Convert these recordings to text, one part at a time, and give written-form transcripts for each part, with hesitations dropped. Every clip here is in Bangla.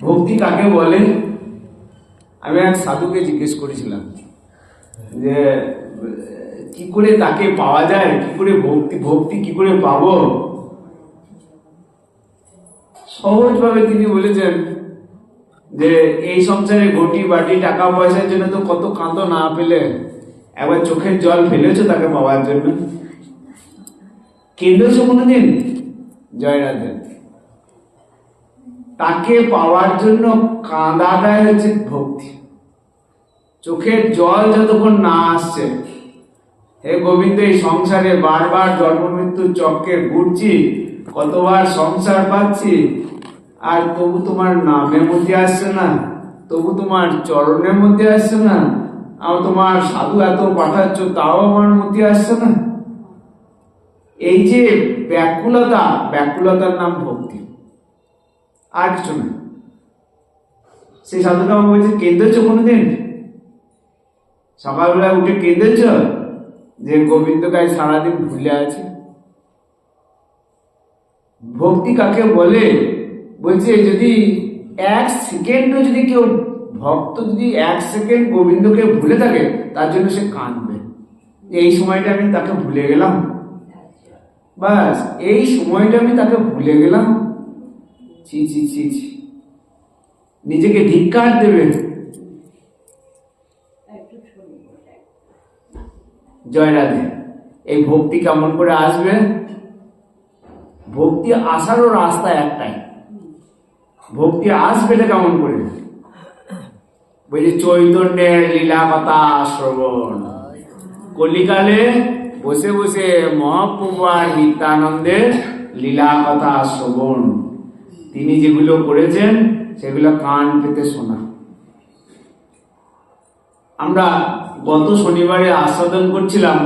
ভক্তি কাকে বলে? আমি এক সাধুকে জিজ্ঞেস করেছিলাম যে কি করে তাকে পাওয়া যায়, কি করে ভক্তি কি করে পাবো। সহজভাবে তিনি বলেছেন যে এই সংসারে ঘটি বাটি টাকা পয়সার জন্য তো কত কাঁদো, না পেলে একবার চোখের জল ফেলেছো তাকে পাওয়ার জন্য? কেঁদেছো কোনোদিন? জয় রাধে। তাকে পাওয়ার জন্য কাঁদাটাই হচ্ছে ভক্তি। চোখের জল যতক্ষণ না আসছে, হে গোবিন্দ এই সংসারে বারবার জন্ম মৃত্যুর চক্রে ঘুরছি, কতবার সংসার পাচ্ছি, আর তবু তোমার নামের মধ্যে আসছে না, তবু তোমার চরণের মধ্যে আসছে না, আর তোমার সাধু এত পাঠাচ্ছ তাও আমার মধ্যে আসছে না। এই যে ব্যাকুলতার নাম ভক্তি, আর কিছু না। সেই সাধুটা আমাকে বলছে, কেঁদেছ কোনোদিন? সকালবেলা উঠে কেঁদেছ যে গোবিন্দকে সারাদিন ভুলে আছে? ভক্তি কাকে বলে? বলছে যদি এক সেকেন্ডও যদি কেউ ভক্ত যদি এক সেকেন্ড গোবিন্দকে ভুলে থাকে, তার জন্য সে কাঁদবে। এই সময়টা আমি তাকে ভুলে গেলাম, বাস এই সময়টা আমি তাকে ভুলে গেলাম, ছি ছি ছি ছি, নিজেকে ধিক্কার দেবে। জয় রাধে। এই ভক্তি কেমন করে আসবে? ভক্তি আসারও রাস্তা একটাই। ভক্তি আসবে কেমন করে? বলছে চৈতন্যের লীলা কথা শ্রবণ। কলিকালে বসে বসে মহাপ্রভু আর নিত্যানন্দের লীলা কথা শ্রবণ, তিনি যেগুলো করেছেন সেগুলো কান পেতে শোনা। আমরা গত শনিবারে আস্বাদন করছিলাম,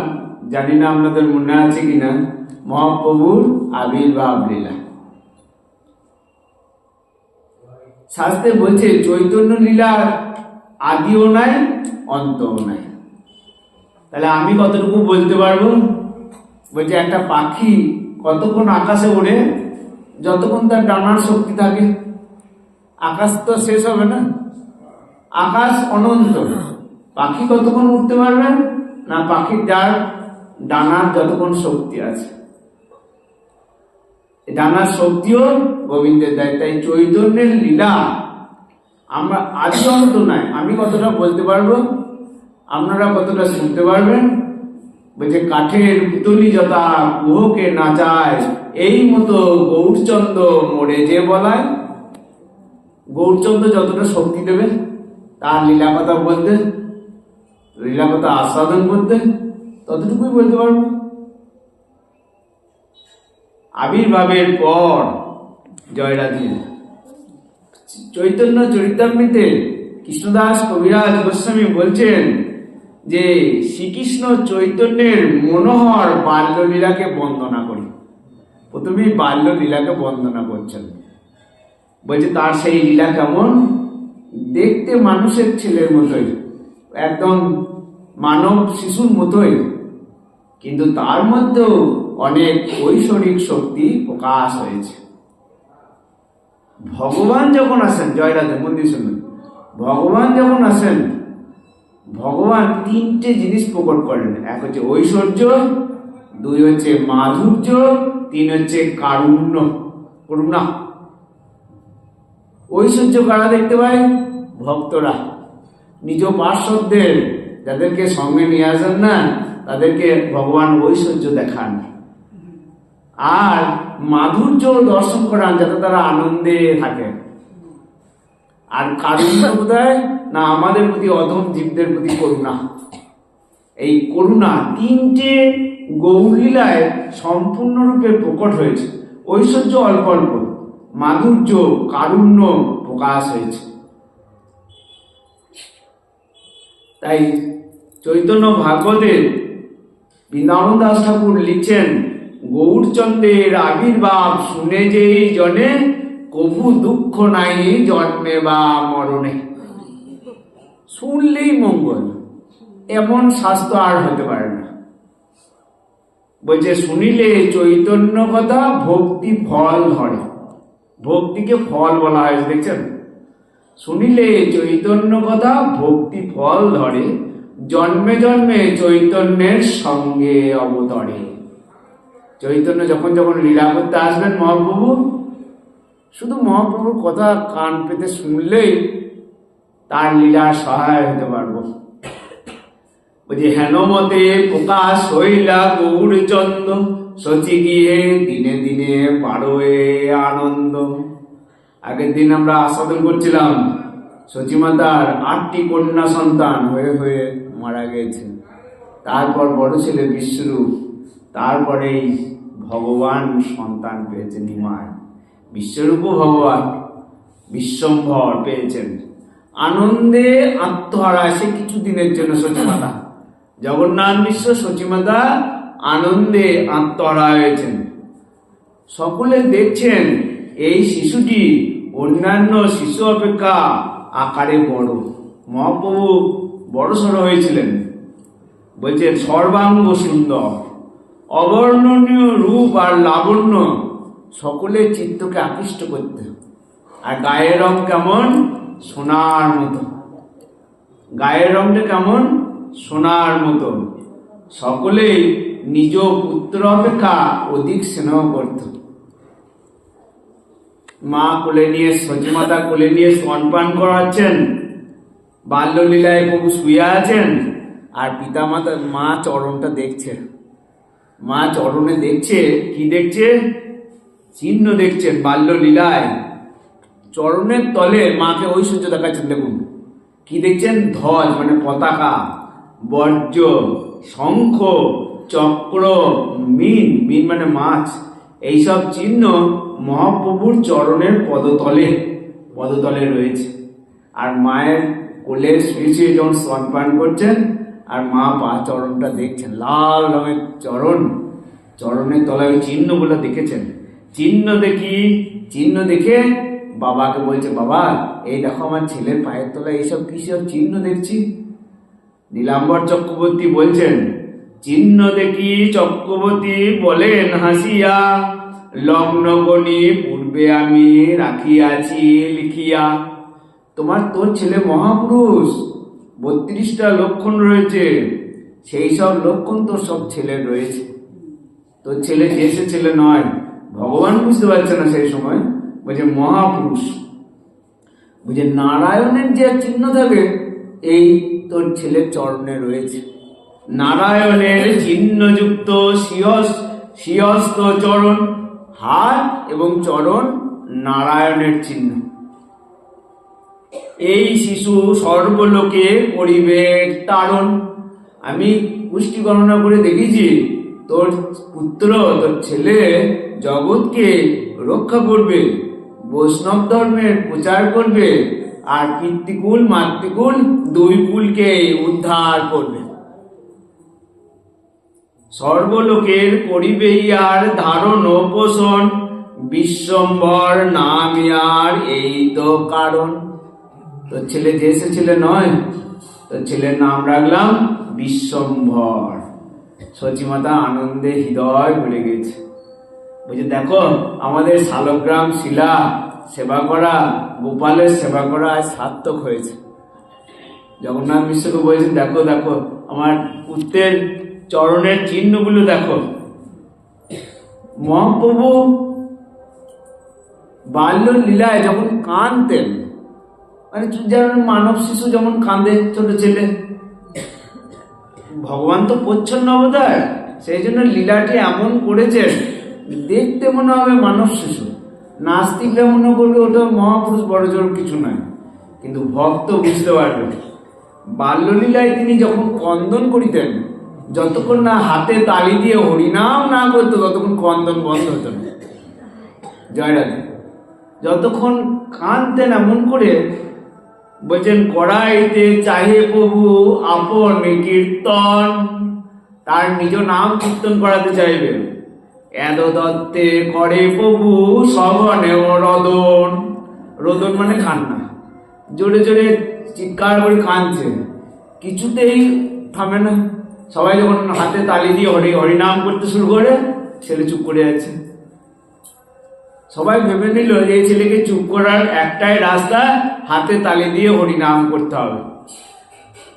জানি না আপনাদের মনে আছে কিনা, মহাপ্রভুর আবির্ভাব লীলা। শাস্ত্রে বলছে চৈতন্য লীলার আদিও নাই অন্তও নাই। তাহলে আমি কতটুকু বলতে পারবো? বলছে একটা পাখি কতক্ষণ আকাশে ওড়ে? যতক্ষণ তার ডানার শক্তি থাকে। আকাশ তো শেষ হবে না, আকাশ অনন্ত। পাখি কতক্ষণ উঠতে পারবে না? পাখির যার ডানার যতক্ষণ শক্তি আছে, ডানার শক্তিও গোবিন্দের দেয়। তাই চৈতন্যের লীলা আমরা আদি অন্ত নাই। আমি কতটা বলতে পারবো, আপনারা কতটা শুনতে পারবেন? বলছে কাঠের পুতলি যথা কুহকে নাচায়, এই মতো গৌরচন্দ্র মোড়ে যে বলায়। গৌরচন্দ্র যতটা শক্তি দেবে তার লীলা কথা বলতে, লীলা কথা আস্বাদন করতে, ততটুকুই বলতে পারবো। আবির্ভাবের পর জয় রাধে চৈতন্য চরিতামৃতে কৃষ্ণদাস কবিরাজ গোস্বামী বলছেন যে শ্রীকৃষ্ণ চৈতন্যের মনোহর বাল্যলীলাকে বন্দনা করি। প্রথমেই বাল্যলীলাকে বন্দনা করছেন। বলছে তার সেই লীলা কেমন? দেখতে মানুষের ছেলের মতোই, একদম মানব শিশুর মতোই, কিন্তু তার মধ্যেও অনেক ঐশ্বরিক শক্তি প্রকাশ হয়েছে। ভগবান যখন আসেন, জয় রাধে, মন্দির শুনুন, ভগবান যখন আসেন, ভগবান তিনটে জিনিস প্রকট করেন। এক হচ্ছে ঐশ্বর্য, দুই হচ্ছে মাধুর্য, তিন হচ্ছে করুণা। ঐশ্বর্য কারা দেখতে পায়? ভক্তরা। নিজ পার্শ্বদের যাদেরকে সঙ্গে নিয়ে আসেন না, তাদেরকে ভগবান ঐশ্বর্য দেখান, আর মাধুর্য দর্শন করান যাতে তারা আনন্দে থাকে। আর কারুণ্য কোথায়? না আমাদের প্রতি, অধম জীবদের প্রতি করুণা। এই করুণা তিনটে গৌরলীলায় সম্পূর্ণরূপে প্রকট হয়েছে। ঐশ্বর্য অল্প অল্প, মাধুর্য কারুণ্য প্রকাশ হয়েছে। তাই চৈতন্য ভাগবতের বৃন্দাবন দাস ঠাকুর লিখছেন, গৌরচন্দ্রের আবির্ভাব শুনে যেই জনে, কভু দুঃখ নাই জন্মে বা মরণে। শুনলেই মঙ্গল, এমন শাস্ত্র আর হতে পারে না। বলছে শুনিলে চৈতন্য কথা ভক্তি ফল ধরে। ভক্তিকে ফল বলা হয়েছে, দেখছেন? শুনিলে চৈতন্য কথা ভক্তি ফল ধরে, জন্মে জন্মে চৈতন্যের সঙ্গে অবতরে। চৈতন্য যখন যখন লীলা করতে আসবেন মহাপ্রভু, শুধু মহাপ্রভুর কথা কান পেতে শুনলেই তার লীলার সহায় হতে পারবো। বলছি, হেন মতে প্রকাশ হইলা গৌরচন্দ্র, শচী গিয়ে দিনে দিনে পারোয়ে আনন্দ। আগের দিন আমরা আস্বাদন করছিলাম শচী মাতার 8টি কন্যা সন্তান হয়ে হয়ে মারা গেছে। তারপর বড় ছেলে বিশ্বরূপ, তারপরেই ভগবান সন্তান পেয়েছেন নিমায়। বিশ্বরূপও ভগবান বিশ্বম্ভর পেয়েছেন। আনন্দে আত্মহারা সে কিছুদিনের জন্য শচী মাতা, জগন্নাথ মিশ্র শচী মাতা আনন্দে আত্মহারা হয়েছেন। সকলে দেখছেন এই শিশুটি অন্যান্য শিশু অপেক্ষা আকারে বড়। মহাপ্রভু বড় সড়ো হয়েছিলেন। বলছেন সর্বাঙ্গ সুন্দর, অবর্ণনীয় রূপ আর লাবণ্য সকলের চিত্তকে আকৃষ্ট করতে। আর গায়ের রং কেমন? সোনার মতো। গায়ের রংটা কেমন? সোনার মতো। সকলেই নিজ পুত্র অপেক্ষা অধিক স্নেহ করত। মা কোলে নিয়ে, শচী মাতা কোলে নিয়ে স্তনপান করাচ্ছেন, বাল্যলীলায় প্রভু শুয়ে আছেন, আর পিতা মাতা মা চরণটা দেখছে। মা চরণে দেখছে, কি দেখছে? চিহ্ন দেখছেন বাল্যলীলায়। চরণের তলে মাকে ঐশ্বর্য দেখাচ্ছেন। দেখুন কি দেখছেন? ধ্বজ মানে পতাকা, বর্জ্য, শঙ্খ, চক্র, মিন, মিন মানে মাছ, এইসব চিহ্ন মহাপ্রভুর চরণের পদতলে রয়েছে। আর মায়ের কোলে শুয়ে শুয়ে যখন স্তনপান করছেন, আর মা পা চরণটা দেখছেন, লাল রঙের চরণ, চরণের তলায় ওই চিহ্নগুলো দেখেছেন। চিহ্ন দেখে বাবাকে বলছে, বাবা এই দেখো আমার ছেলের পায়ের তলায় এইসব কিসব চিহ্ন দেখছি। নীলাম্বর চক্রবর্তী বলছেন, চিহ্ন দেখি চক্রবর্তী বলেন হাসিয়া, লগ্নগণি পূর্বে আমি রাখিয়াছি লিখিয়া। তোর ছেলে মহাপুরুষ, 32টা লক্ষণ রয়েছে, সেই সব লক্ষণ তোর সব ছেলের রয়েছে। তোর ছেলে দেশে ছেলে নয়। ভগবান বুঝতে পারছে না সেই সময়, বলছে মহাপুরুষ। বুঝে নারায়ণের যে চিহ্ন থাকে, এই তোর ছেলের চরণে রয়েছে। নারায়ণের চিহ্নযুক্ত শিয়স্ত চরণ, হাত এবং চরণ নারায়ণের চিহ্ন। এই শিশু সর্বলোকে করিবে তারণ। আমি পুষ্টি গণনা করে দেখেছি, তোর পুত্র, তোর ছেলে জগৎকে রক্ষা করবে, বৈষ্ণব ধর্মের প্রচার করবে, আর পিতৃকুল মাতৃকুল দুই কুলকে উদ্ধার করবে। সর্বলোকের করিবে আর ধারণ পোষণ, বিশ্বম্ভর নাম আর এই তো কারণ। তোর ছেলে দেশে ছেলে নয়, তোর ছেলের নাম রাখলাম বিশ্বম্ভর। শচী মাতা আনন্দে হৃদয় ভরে গেছে। বলছে দেখো আমাদের শালগ্রাম শিলা সেবা করা, গোপালের সেবা করা আজ সার্থক হয়েছে। জগন্নাথ মিশ্রকে বলছেন, দেখো দেখো আমার পুত্রের চরণের চিহ্নগুলো দেখো। মহাপ্রভু বাল্য লীলায় যখন কাঁদতেন, মানে যেমন মানব শিশু যেমন কাঁদে ছোট ছেলে, ভগবান তো প্রচ্ছন্ন অবতার, সেই জন্য লীলাটি এমন করেছেন দেখতে মনে হবে মানব শিশু। নাস্তিকরা মনে করবে ওটা মহাপুরুষ বড় জোর কিছু নয়, কিন্তু ভক্ত বুঝতে পারবে। বাল্যলীলায় তিনি যখন ক্রন্দন করিতেন, যতক্ষণ না হাতে তালি দিয়ে হরিনাম না করতো ততক্ষণ ক্রন্দন বন্ধ হতো না। জয় রাধে। যতক্ষণ কাঁদতেন এমন করে, বলছেন করাইতে চাহে প্রভু আপন কীর্তন, তার নিজ নাম কীর্তন করাতে চাইবে। এদ দত্তে করে প্রভু সঘনে রোদন, রোদন মানে কান্না, জোরে জোরে চিৎকার করে কাঁদছে, কিছুতেই থামে না। সবাই যখন হাতে তালি দিয়ে হরিনাম করতে শুরু করে, ছেলে চুপ করে যাচ্ছে। সবাই ভেবে নিল যে এই ছেলেকে চুপ করার একটাই রাস্তা, হাতে তালি দিয়ে হরিনাম করতে হবে।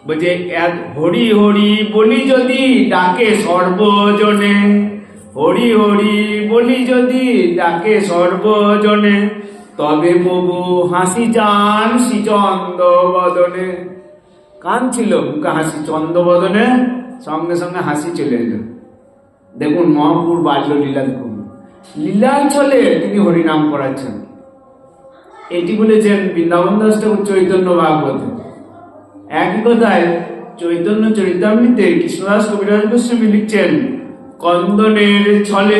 বলছে এক হরি হরি বলি যদি ডাকে সর্বজনে, হরি হরি বলি যদি ডাকে সর্বজনে, তবে প্রভু হাসি যান শ্রীচন্দ্র বদনে। কান ছিল মুখে হাসি, চন্দ্র বদনে সঙ্গে সঙ্গে হাসি চলে এলো। দেখুন মহাপুর বাল্য লীলা, দেখুন লীলার চলে তিনি হরিনাম করাচ্ছেন। এটি বলেছেন বৃন্দাবন দাস ঠাকুর চৈতন্য ভাগবতে। একই কথায় চৈতন্য চরিতামৃতে কৃষ্ণদাস কবিরাজ গোস্বামী লিখছেন, কন্দনের ছলে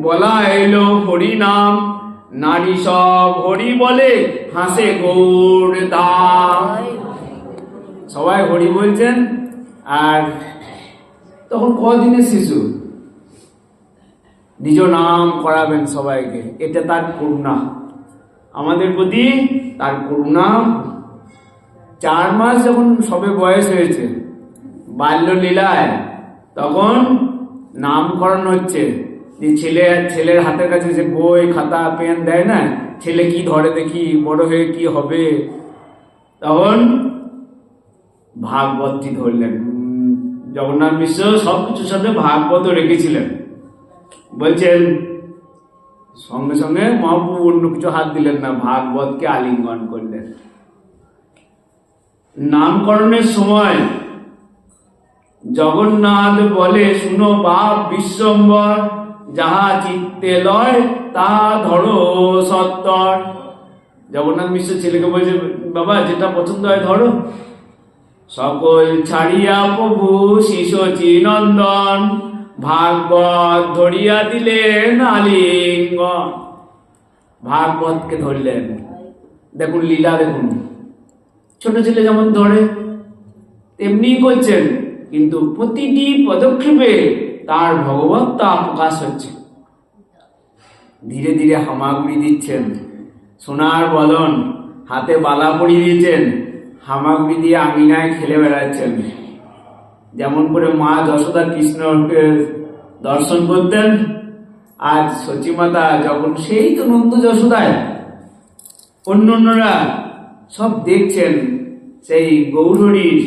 বলা এলো হরিনাম, নারী সব হরি বলে হাসে গৌর ধাম। সবাই হরি বলছেন, আর তখন কদিনের শিশু নিজ নাম করাবেন সবাইকে। এটা তার করুণা, আমাদের প্রতি তার করুণা। 4 মাস যখন সবে বয়স হয়েছে বাল্য লীলায়, তখন নামকরণ হচ্ছে। যে ছেলের হাতের কাছে যে বই খাতা পেন দেয় না, ছেলে কি ধরে দেখি বড় হয়ে কি হবে, তখন ভাগবতটি ধরলেন। জগন্নাথ মিশ্র সবকিছুর সাথে ভাগবত রেখেছিলেন। বলছেন সঙ্গে সঙ্গে মহাপ্রভু অন্য কিছু হাত দিলেন না, ভাগবতকে আলিঙ্গন করলেন। নামকরণের সময় জগন্নাথ বলে, শুনো বাপ বিশ্বম্বর, যাহা চিত্তে লয় তা ধরো সত্তর। জগন্নাথ মিশ্র ছেলেকে বলছে, বাবা যেটা পছন্দ হয় ধরো। সকল ছাড়িয়া প্রভু শিশচী নন্দন, ভাগবত ধরিয়া দিলেন আলিঙ্গন। ভাগবতকে ধরলেন। দেখুন লীলা, দেখুন ছোট ছেলে যেমন ধরে তেমনি করছেন, কিন্তু প্রতিটি পদক্ষেপে তার ভগবত্তা প্রকাশ হচ্ছে। ধীরে ধীরে হামাগুড়ি দিচ্ছেন, সোনার বদন, হাতে বালা পরিয়ে দিয়েছেন, হামাগুড়ি দিয়ে আঙিনায় খেলে বেড়াচ্ছেন। যেমন করে মা যশোদা কৃষ্ণকে দর্শন করতেন, আজ সচিমাতা যখন সেই তো নন্দ যশোদায় অন্যরা সব দেখছেন সেই গৌরহরির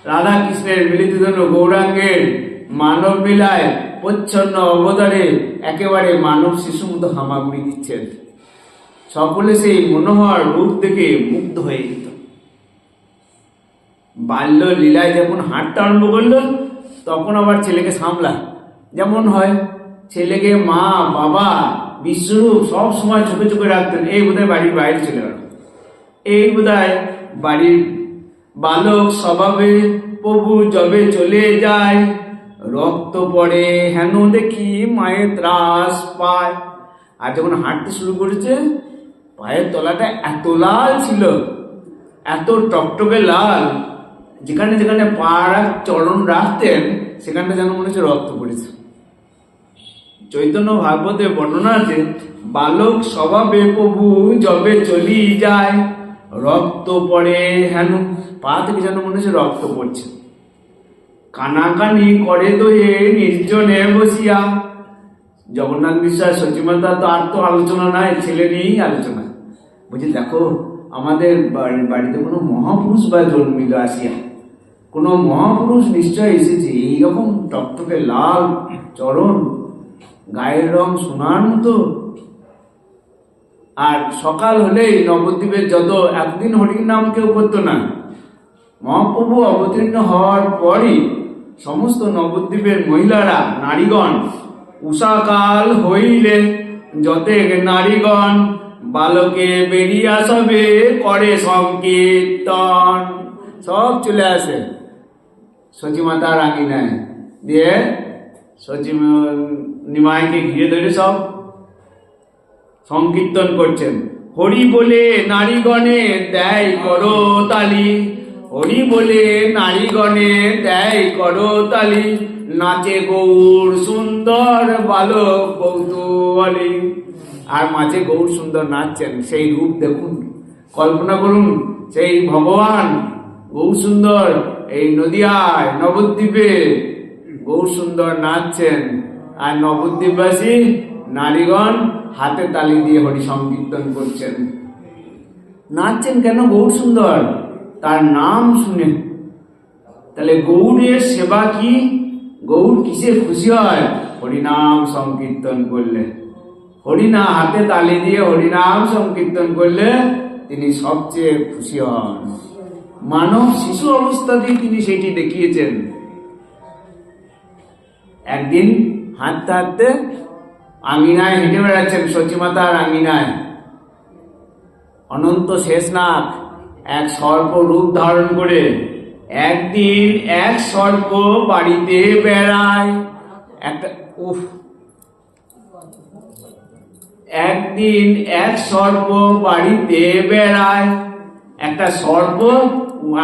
রাধা কৃষ্ণের মিলিত গৌরাঙ্গের মানব লীলায় প্রচ্ছন্ন অবতারে একেবারে মানব শিশু মতো হামাগুড়ি দিচ্ছেন। সকলে সেই মনোহর রূপ দেখে মুগ্ধ হয়ে যেত। বাল্য লীলায় যখন হাঁটতে আরম্ভ করলো, তখন আবার ছেলেকে সামলা। যেমন হয় ছেলেকে মা বাবা বিশ্বরূপ সব সময় চোখে চোখে রাখতেন, এই বোধহয় বাড়ির বাইরে চলে গেল, এই বোধহয় বাড়ির বালক স্বভাবে প্রভু যবে চলে যায়, রক্ত পড়ে হেন দেখি মায়ের ত্রাস পায়। আর যখন হাঁটতে শুরু করেছে, পায়ের তলাটা এত লাল ছিল, এত টকটকে লাল, যেখানে যেখানে পা চরণ রাখতেন সেখানটা যেন মনে হচ্ছে রক্ত পড়েছে। চৈতন্য ভাগবতে বর্ণনা আছে, বালক স্বভাবে প্রভু যবে চলি যায়, রক্ত পড়ে হেন, পা থেকে যেন মনে হচ্ছে রক্ত পড়ছে। কানাকানি করে দোয়ে নির্জনে বসিয়া। জগন্নাথ বিশ্বাস সচিমাতা তো আর তো আলোচনা নাই, ছেলে নিয়েই আলোচনা। বুঝি দেখো আমাদের বাড়িতে কোনো মহাপুরুষ বা জন্মিল আসিয়া, কোনো মহাপুরুষ নিশ্চয় এসেছে, এইরকম টকটকে লাল চরণ, গায়ের রং সোনার মতো। আর সকাল হলেই নবদ্বীপের যত, একদিন হরির নাম কেউ করতো না, মহাপ্রভু অবতীর্ণ হওয়ার পরই সমস্ত নবদ্বীপের মহিলারা, নারীগণ, উষাকাল হইলে যতে নারীগণ বালকে বেরিয়া সবে করে সংকীর্তন। সব চলে আসে সচিমাতার আঙিনায়, দিয়ে সচিব নিমাইকে ঘিরে ধরে সব সংকীর্তন করছেন। হরি বলে নারীগণে দেয় করো তালি, হরি বলে নারীগণে দেয় করো তালি, নাচে গৌর সুন্দর বালক কৌতূহলী। আর মাঝে গৌর সুন্দর নাচছেন, সেই রূপ দেখুন, কল্পনা করুন, সেই ভগবান গৌর সুন্দর এই নদিয়ায় নবদ্বীপে গৌর সুন্দর নাচছেন, আর নবদ্বীপবাসী নারীগণ হাতে তালি দিয়ে হরি সংকীর্তন করছেন। নাচছেন কেন? গৌর সুন্দর তার নাম শুনে। তাহলে গৌরের সেবা কি? গৌর কিসে খুশি হয়? হরিনাম সংকীর্তন করলে। হরিনাম হাতে তালি দিয়ে হরিনাম সংকীর্তন করলে তিনি সবচেয়ে খুশি হন। মানব শিশু অবস্থাতেই তিনি সেটি দেখিয়েছেন। একদিন হাঁটতে হাঁটতে আঙিনায় হেঁটে বেড়াচ্ছেন, সচিমাতার আঙিনায় অনন্ত শেষনাগ এক সর্প রূপ ধারণ করে। একদিন এক সর্প বাড়িতে বেড়ায়। একদিন এক সর্প বাড়িতে বেড়ায়। একটা সর্প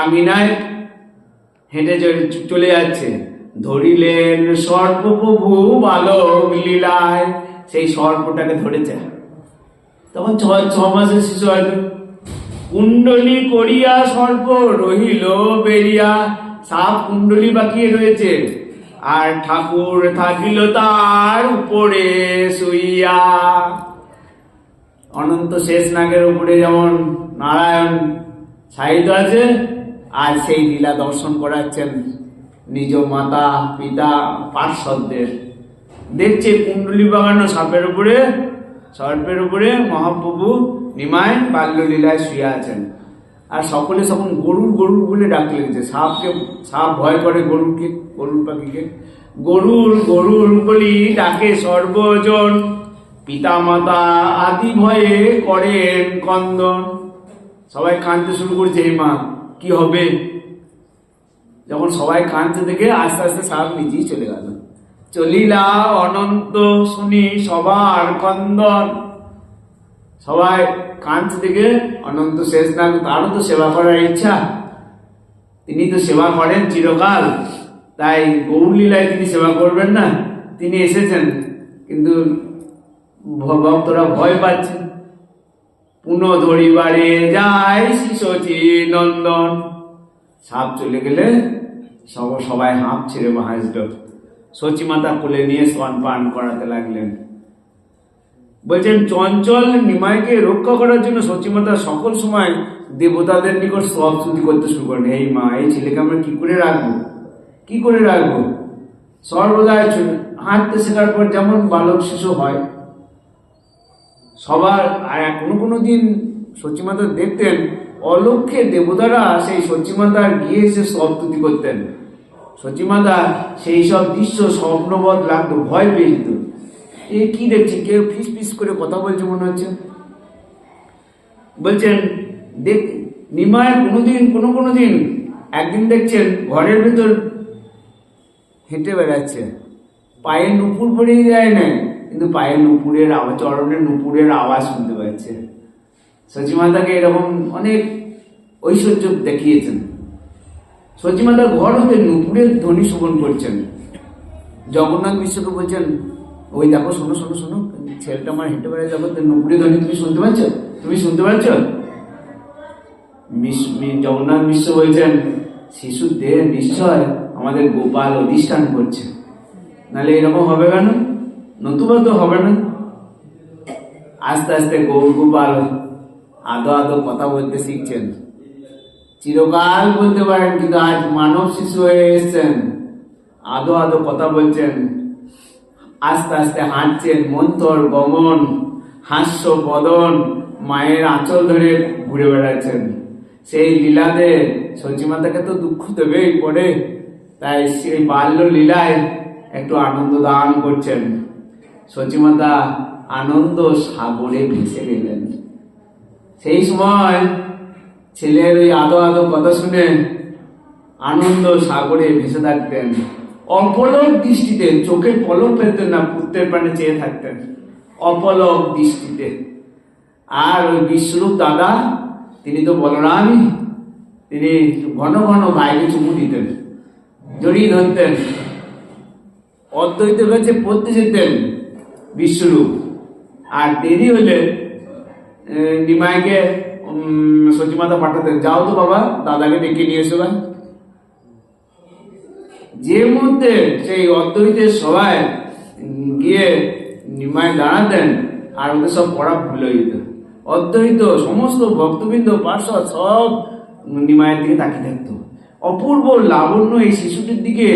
আঙিনায় হেঁটে চলে যাচ্ছে। ধরিলেন সর্প প্রভু বালক লীলায়। সেই সর্পটাকে ধরেছে। তখন 6 মাসের শিশু হয়তো। কুণ্ডলী করিয়া সর্প রহিল বেরিয়া। সাপ কুণ্ডলী বাকিয়ে রয়েছে, আর ঠাকুর থাকিল তার উপরে শুইয়া। অনন্ত শেষ নাগের উপরে যেমন নারায়ণ সাহিত্য আছে, আর সেই লীলা দর্শন করাচ্ছেন নিজ মাতা পিতা পার্শ্বদের। দেখছে কুণ্ডলী বাগানো সাপের উপরে, সর্পের উপরে মহাপ্রভু নিমায় বাল্যলীলায় শুয়ে আছেন। আর সকলে তখন গরুর গরুর বলে ডাক লেগেছে। সাপ ভয় করে গরুর পাখিকে। গরুর গরুর বলি ডাকে সর্বজন, পিতা মাতা আদি ভয়ে করেন কন্দন। সবাই কাঁদতে শুরু করছে, এই মা কি হবে? যখন সবাই কাঁদতে দেখে আস্তে আস্তে সাপ নিজেই চলে গেল। চলিলা অনন্ত শুনি সবার কন্দন। সবাই কাঁদতে দেখে অনন্ত শেষ নাগ, তারও তো সেবা করার ইচ্ছা, তিনি তো সেবা করেন চিরকাল, তাই গৌরলীলায় তিনি সেবা করবেন না? তিনি এসেছেন, কিন্তু ভক্তরা ভয় পাচ্ছেন। পুনঃ ধরিবারে যায় শিশচী নন্দন। সাপ চলে গেলে সবাই হাঁপ ছেড়ে হাসল। সচিমাতা কোলে নিয়ে স্তন পান করাতে লাগলেন। বলছেন চঞ্চল নিমাইকে রক্ষা করার জন্য সচিমাতা সকল সময় দেবতাদের নিকট স্তব স্তুতি করতে শুরু করেন। এই মা, এই ছেলেকে আমরা কি করে রাখবো, কি করে রাখবো? সর্বদাই হাঁটতে শেখার পর যেমন বালক শিশু হয় সবার, আর কোনো দিন সচিমাতা দেখতেন অলক্ষ্যে দেবতারা সেই সচিমাতার গিয়ে এসে স্তব স্তুতি করতেন। সচিমাতা সেই সব দৃশ্য স্বপ্নবৎ লাগতো, ভয় পেয়ে যেত। এ কি দেখছি, কেউ ফিস ফিস করে কথা বলছে মনে হচ্ছে। বলছেন দেখ নিমায় কোনো দিন একদিন দেখছেন ঘরের ভেতর হেঁটে বেড়াচ্ছে, পায়ে নুপুর পড়ে যায় না, কিন্তু পায়ে নুপুরের আওয়াজ, চরণের নুপুরের আওয়াজ শুনতে পাচ্ছে। সচিমাতাকে এরকম অনেক ঐশ্বর্য দেখিয়েছেন। সচিমাতার ঘর হতে নুপুরের ধ্বনি শ্রবণ করছেন। জগন্নাথ মিশ্রকে বলছেন, ওই দেখো শোনো শোনো শোনো, ছেলেটা আমার হেঁটে বেড়ায়, দেখো নুপুরের ধ্বনি তুমি শুনতে পাচ্ছ, তুমি শুনতে পাচ্ছ? জগন্নাথ মিশ্র বলছেন, শিশুর দেহে নিশ্চয় আমাদের গোপাল অধিষ্ঠান করছে, নাহলে এরকম হবে কেন? নতুবা তো হবে না। আস্তে আস্তে গৌর গোপাল আদো আদো কথা বলতে শিখছেন। চিরকাল বলতে পারেন, কিন্তু আজ মানব শিশু হয়ে এসছেন, আদো আদো কথা বলছেন, আস্তে আস্তে হাঁটছেন, মন্থর গমন, হাস্য বদন, মায়ের আঁচল ধরে ঘুরে বেড়াচ্ছেন। সেই লীলাতে সচিমাতাকে তো দুঃখ দেবেই পড়ে, তাই সেই বাল্য লীলায় একটু আনন্দ দান করছেন। সচিমাতা আনন্দ সাগরে ভেসে গেলেন। সেই সময় ছেলের ওই আদো আদো কথা শুনে আনন্দ সাগরে ভেসে থাকতেন। অপলক দৃষ্টিতে, চোখে পলক ফেলতেন না, পুত্রের প্রাণে চেয়ে থাকতেন অপলক দৃষ্টিতে। আর ওই বিশ্বরূপ দাদা, তিনি তো বলরামই, তিনি ঘন ঘন বাইরে চুমু দিতেন, জড়িয়ে ধরতেন, অদ্বৈতের কাছে পড়তে যেতেন বিশ্বরূপ। আর দেরি হলে নিমাইকে সচিমাতা পাঠাতেন, যাও তো বাবা, দাদাকে ডেকে নিয়ে এসো। যে মধ্যে সেই অদ্বৈতের সভায় গিয়ে নিমাই দাঁড়াতেন, আর ওদের সব পড়া ভুল হয়ে যেত। অদ্বৈত সমস্ত ভক্তবৃন্দ পার্শ্বদ সব নিমাইয়ের দিকে তাকিয়ে থাকতো। অপূর্ব লাবণ্য এই শিশুটির দিকে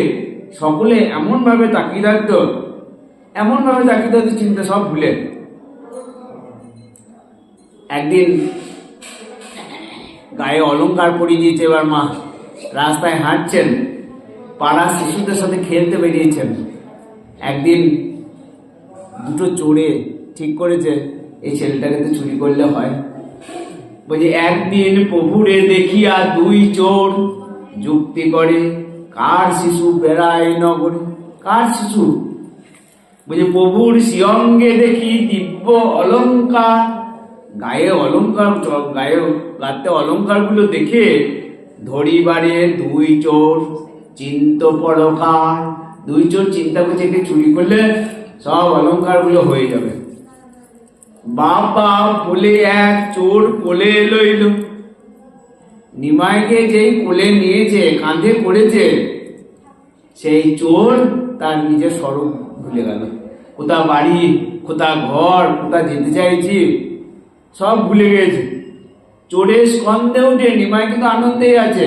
সকলে এমন ভাবে তাকিয়ে থাকতো, চিন্তা সব ভুলে। একদিন গায়ে অলংকার পরিয়ে দিয়েছে, এবার মা রাস্তায় হাঁটছেন, পাড়া শিশুদের সাথে খেলতে বেরিয়েছেন। একদিন দুটো চোরে ঠিক করেছে এই ছেলেটাকে তো চুরি করলে হয়। বলছে একদিন প্রভুরে দেখিয়া দুই চোর যুক্তি করে, কার শিশু বেড়ায় নগরে। কার শিশু? বলছে প্রভুর শিয়ঙ্গে দেখি দিব্য অলংকার, গায়ে অলংকার, গাতে অলংকার গুলো দেখে ধরিবারে দুই চোর চিন্ত পরকার। দুই চোর চিন্তা করছে একে চুরি করলে সব অলংকার গুলো হয়ে যাবে। বাবা বলে এক চোর কোলে লইল, নিমাইকে যেই কোলে নিয়েছে, কাঁধে করেছে, সেই চোর তার নিজের স্বরূপ ভুলে গেল। কোথা বাড়ি, কোথা ঘর, কোথা যেতে চাইছি সব ভুলে গেছে। চোরের স্কন্ধে উঠে নিমাই কিন্তু আনন্দেই আছে,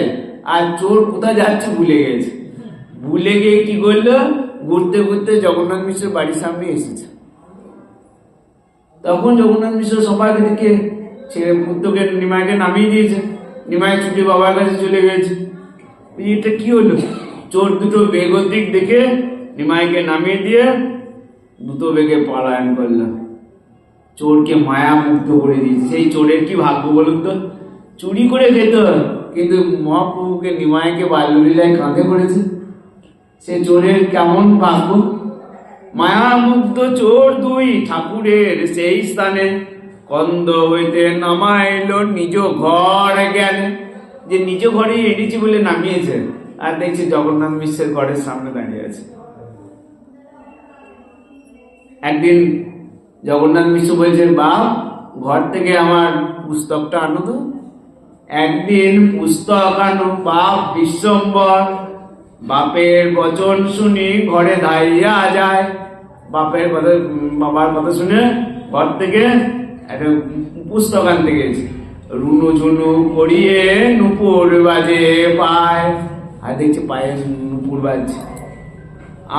আর চোর কোথা যাচ্ছে ভুলে গেছে। ভুলে গিয়ে কি করলো, ঘুরতে ঘুরতে জগন্নাথ মিশ্রের বাড়ির সামনে এসেছে। তখন জগন্নাথ মিশ্র সবাইকে দেখে ছেলে পুত্রকে নিমাইকে নামিয়ে দিয়েছে। নিমাই ছুটি বাবার কাছে চলে গেছে। এটা কি হলো? চোর দুটো বেগতিক দেখে নিমাইকে নামিয়ে দিয়ে দুটো বেগে পলায়ন করলো। চোরকে মায়া মুক্ত করে দিয়েছে। সেই চোরের কি ভাগ্য বলুন তো, চুরি করে খেত, কিন্তু মহাপ্রভুকে নিমাইকে বাল্যলীলায় কাঁধে করেছে। সে চোরের কেমন ভাগ্য। মায়া মুক্ত চোর দুই ঠাকুরের সেই স্থানে, কন্দ হইতে নামাইল নিজ ঘর জ্ঞানে। যে নিজ ঘরে এনেছি বলে নামিয়েছে, আর দেখছি জগন্নাথ মিশ্রের ঘরের সামনে দাঁড়িয়ে আছে। একদিন জগন্নাথ মিশ্র বলছেন, বাপ ঘর থেকে আমার পুস্তকটা আনো তো। একদিন পুস্তক আনো, বাপ বিশ্বম্বর বাপের বচন শুনি ঘরে ধাইয়া যায়। বাপের কথা, বাবার কথা শুনে ঘর থেকে একটা পুস্তক আনতে গেছে। রুনু ঝুনু করিয়ে নুপুর বাজে পায়, আর দেখছি পায়ে নুপুর বাজছে।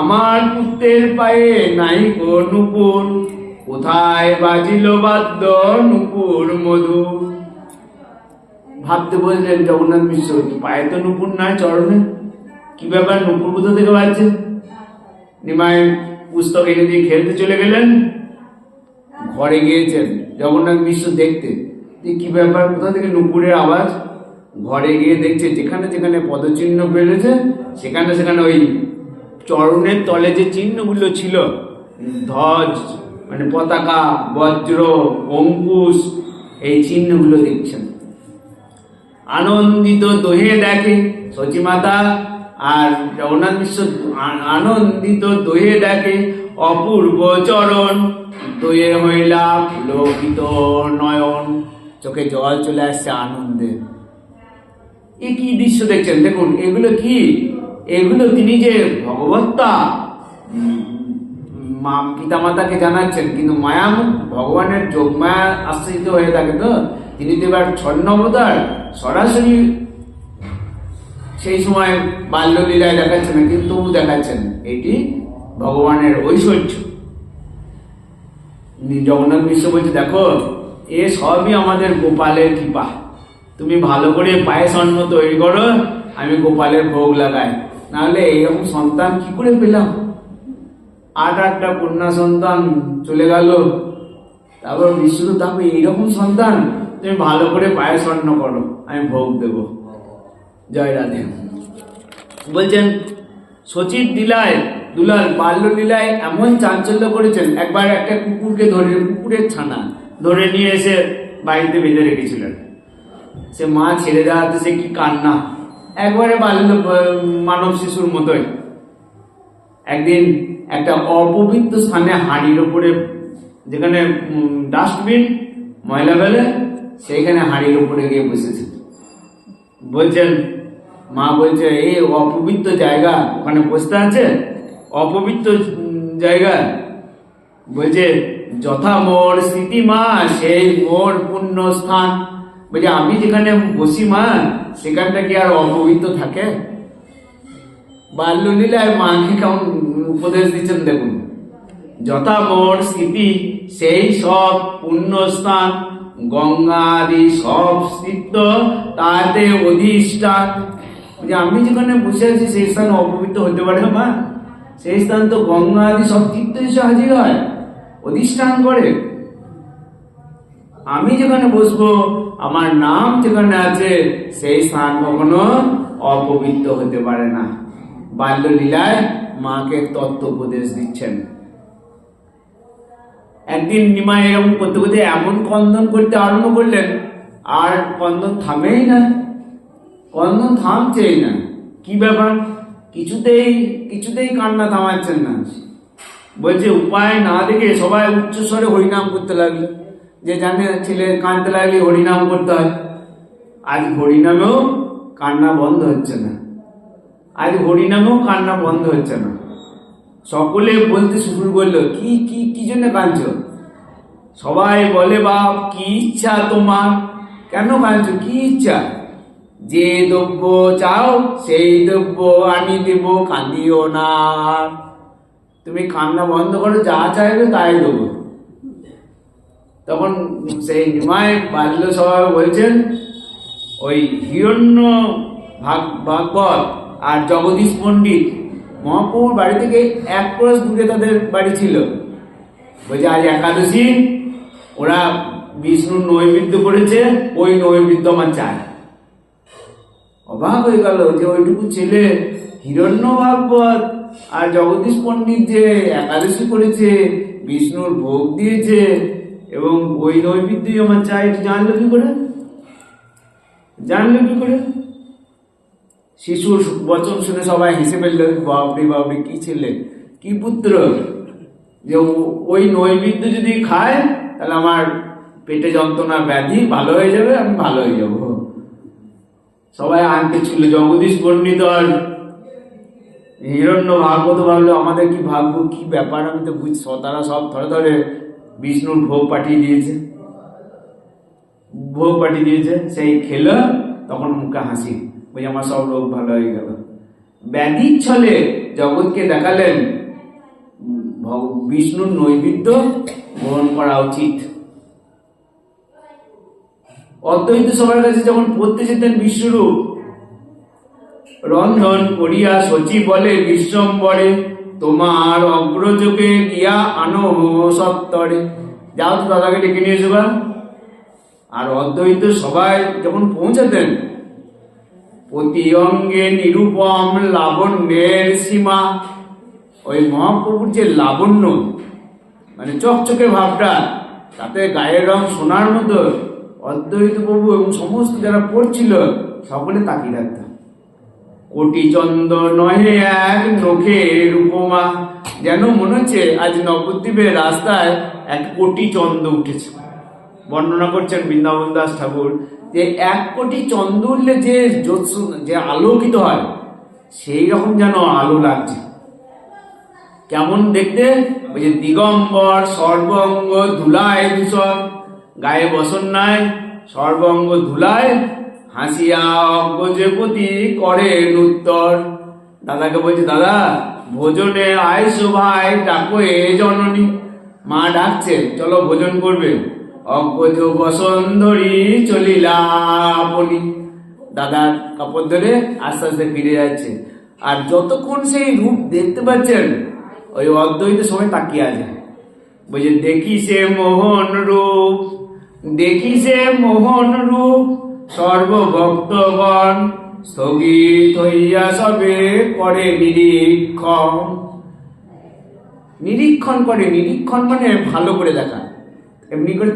আমার পুত্রের পায়ে নাই গো নুপুর, কোথায় বাজিল বাদ্য নুপুর মধুর। ভাবতে বললেন জগন্নাথ মিশ্র, পায়ে তো নুপুর নাই, চরণে কি ব্যাপার, নুপুর কোথা থেকে বাজছে? নিমাই পুস্তক এনে দিয়ে খেলতে চলে গেলেন। ঘরে গিয়েছেন জগন্নাথ মিশ্র দেখতে, কি ব্যাপার, কোথা থেকে নুপুরের আওয়াজ। ঘরে গিয়ে দেখছে যেখানে যেখানে পদচিহ্ন বেড়েছে, সেখানে সেখানে ওই চরণের তলে যে চিহ্নগুলো ছিল, ধ্বজ মানে পতাকা, বজ্র, অঙ্কুশ, এই চিহ্নগুলো দেখছেন। আনন্দিত দোহে দেখে সচিমাতা আর জগন্নাথ মিশ্র, আনন্দিত দোহে দেখে অপূর্ব চরণ, দোয়ে হইলা পুলকিত নয়ন। চোখে জল চলে আসছে আনন্দে। এ কি দৃশ্য দেখছেন, দেখুন এগুলো কি, এগুলো তিনি যে ভগবত্তা পিতা মাতাকে জানাচ্ছেন, কিন্তু মায়ামুখ ভগবানের যোগমায়া আশ্রিত হয়ে থাকে, তো তিনি তো এবার ছন্নবতার সরাসরি সেই সময় বাল্যলীলায় দেখাচ্ছেন না, কিন্তু তবু দেখাচ্ছেন এটি ভগবানের ঐশ্বর্য। জগন্নাথ মিশ্র বলছে, দেখো এ সবই আমাদের গোপালের কৃপা। তুমি ভালো করে পায়েস অন্ন তৈরি করো, আমি গোপালের ভোগ লাগাই, নাহলে এইরকম সন্তান কি করে পেলাম? 8টা কন্যা সন্তান চলে গেল, তারপর বিষ্ণু, তারপর এইরকম সন্তান, তুমি ভালো করে পায়েস অন্ন করো, আমি ভোগ দেব। জয় রাধে। বলছেন সচিব দুলাল বাল্য লীলায় এমন চাঞ্চল্য করেছেন, একবার একটা কুকুরকে ধরে, কুকুরের ছানা ধরে নিয়ে এসে বাড়িতে বেঁধে রেখেছিলেন। সে মা ছেড়ে দেওয়াতে সে কি কান্না, একবারে বাল্য মানব শিশুর মতোই। একদিন একটা অপবিত্র স্থানে হাঁড়ির ওপরে, যেখানে ডাস্টবিন ময়লা ফেলে, সেইখানে হাঁড়ির ওপরে গিয়ে বসেছে। বলছেন, মা বলছে এই অপবিত্র জায়গা, ওখানে বসতে আছে, অপবিত্র জায়গা, বলছে যথা মোর স্মৃতি মা সেই মোর পুণ্য স্থান। বলছে আমি যেখানে বসি মা সেখানটা কি আর অপবিত্র থাকে? বাল্যলীলায় মাকে কেমন উপদেশ দিচ্ছেন দেখুন। যথা মোর স্মৃতি সেই সব পুণ্যস্থান, গঙ্গা আদি সব স্থিত তাতে অধিষ্ঠান। যে আমি যেখানে বসে আছি সেই স্থান অপবিত্র হতে পারে মা? সেই স্থান তো গঙ্গা আদি সব তীর্থ এসে হাজির হয়, অধিষ্ঠান করে। আমি যেখানে বসবো, আমার নাম যেখানে আছে, সেই স্থান কখনো অপবিত্র হতে পারে না। বাল্যলীলায় মাকে তত্ত্ব উপদেশ দিচ্ছেন। একদিন নিমা এরকম করতে করতে এমন কন্দন করতে আরম্ভ করলেন, আর কন্দন থামেই না, কন্দন থামছেই না। কি ব্যাপার? কিছুতেই কান্না থামাচ্ছেন না। বলছে উপায় না দেখে সবাই উচ্চস্বরে হরিনাম করতে লাগলো। যে জানে ছেলে কাঁদতে লাগলে হরিনাম করতে হয়। আজ হরিনামেও কান্না বন্ধ হচ্ছে না, সকলে বলতে শুরু করলো, কি জন্য কাঁদছো? সবাই বলে বাপ কি ইচ্ছা তোমার? কেন কাঁদছো? কি ইচ্ছা? যে দ্রব্য চাও সেই দ্রব্য আনি দেব, কাঁদিও না। তুমি কান্না বন্ধ করো, যা চাইবে তাই দেবো। তখন সেই নিমাই বাল্য সভায় বলছেন, ওই হিরণ্য ভাগবত আর জগদীশ পণ্ডিত মহাপ্রভুর বাড়ি থেকে 1 ক্রোশ দূরে তাদের বাড়ি ছিল। বলছে আজ একাদশী, ওরা বিষ্ণুর নৈবেদ্য করেছে, ওই নৈবেদ্য আমার চাই। অবাক হয়ে গেল যে ওইটুকু ছেলে হিরণ্য ভাগবত আর জগদীশ পণ্ডিত যে একাদশী করেছে, বিষ্ণুর ভোগ দিয়েছে, এবং ওই নৈবেদ্যই আমার চাই। জানলো কি করে? শিশুর বচন শুনে সবাই হেসে ফেলল। বাপরে কি ছেলে, কি পুত্র, যে ওই নৈবেদ্য যদি খায় তাহলে আমার পেটে যন্ত্রণা ব্যাধি ভালো হয়ে যাবে, আমি ভালো হয়ে যাব। সবাই আনতে ছিল। জগদীশ পণ্ডিত আর হিরণ্য ভাগবত ভাবলো আমাদের কি ভাগ্য, কি ব্যাপার, আমি তো বুঝছি। তারা সব ধরে বিষ্ণুর ভোগ পাঠিয়ে দিয়েছে, সেই খেলো। তখন মুখে হাসি, ওই আমার সব রোগ ভালো হয়ে গেল। ব্যাধির ছলে জগৎকে দেখালেন বিষ্ণুর নৈবেদ্য গ্রহণ করা উচিত। অদ্বৈত সবার কাছে যখন পড়তে যেতেন বিশ্বরূপ, রন্ধন করিয়া সচি বলে বিশ্বম্বরে, তোমার অগ্রযোগে গিয়া আনো সত্তরে। যাও তো দাদাকে ডেকে নিয়ে এসো। আর অদ্বৈত সবাই যখন পৌঁছাতেন, প্রতি অঙ্গে নিরূপম লাবণ্যের সীমা। ওই মহাপ্রভুর যে লাবণ্য, মানে চকচকে ভাবটা, তাতে গায়ের রং সোনার মতো, অদ্বৈত প্রভু এবং সমস্ত যারা পড়ছিল সকলে তাকিয়ে রাখতেন। কোটি চন্দ্র নহে এক নখের উপমা। যেন মনে হচ্ছে আজ নবদ্বীপের রাস্তায় 1 কোটি চন্দ্র উঠেছে। বর্ণনা করছেন বৃন্দাবন দাস ঠাকুর, যে 1 কোটি চন্দ্র উঠলে যে আলোকিত হয়, সেই রকম যেন আলো লাগছে। কেমন দেখতে? ওই যে দিগম্বর সর্বঙ্গ ধুলায় দূষণ, গায়ে বসন নাই, সর্বঙ্গ ধুলায়, হাসিয়া অজ্ঞপতি করেন উত্তর। দাদাকে বলছে, দাদা ভোজনে আইসো ভাই, ডাকো এ জননী। মা ডাকছে, চলো ভোজন করবে। অজ্ঞজ বসন ধরি চলিলা আপনি। দাদার কাপড় ধরে আস্তে আস্তে ফিরে যাচ্ছে। আর যতক্ষণ সেই রূপ দেখতে পাচ্ছেন, ওই অদ্বৈত সময় তাকিয়ে আছে। বলছে দেখি সে মোহন রূপ, সর্বভক্তগণ স্থগিত হইয়া সবে করে নিরীক্ষণ করে। নিরীক্ষণ মানে ভালো করে দেখা, এমনি করে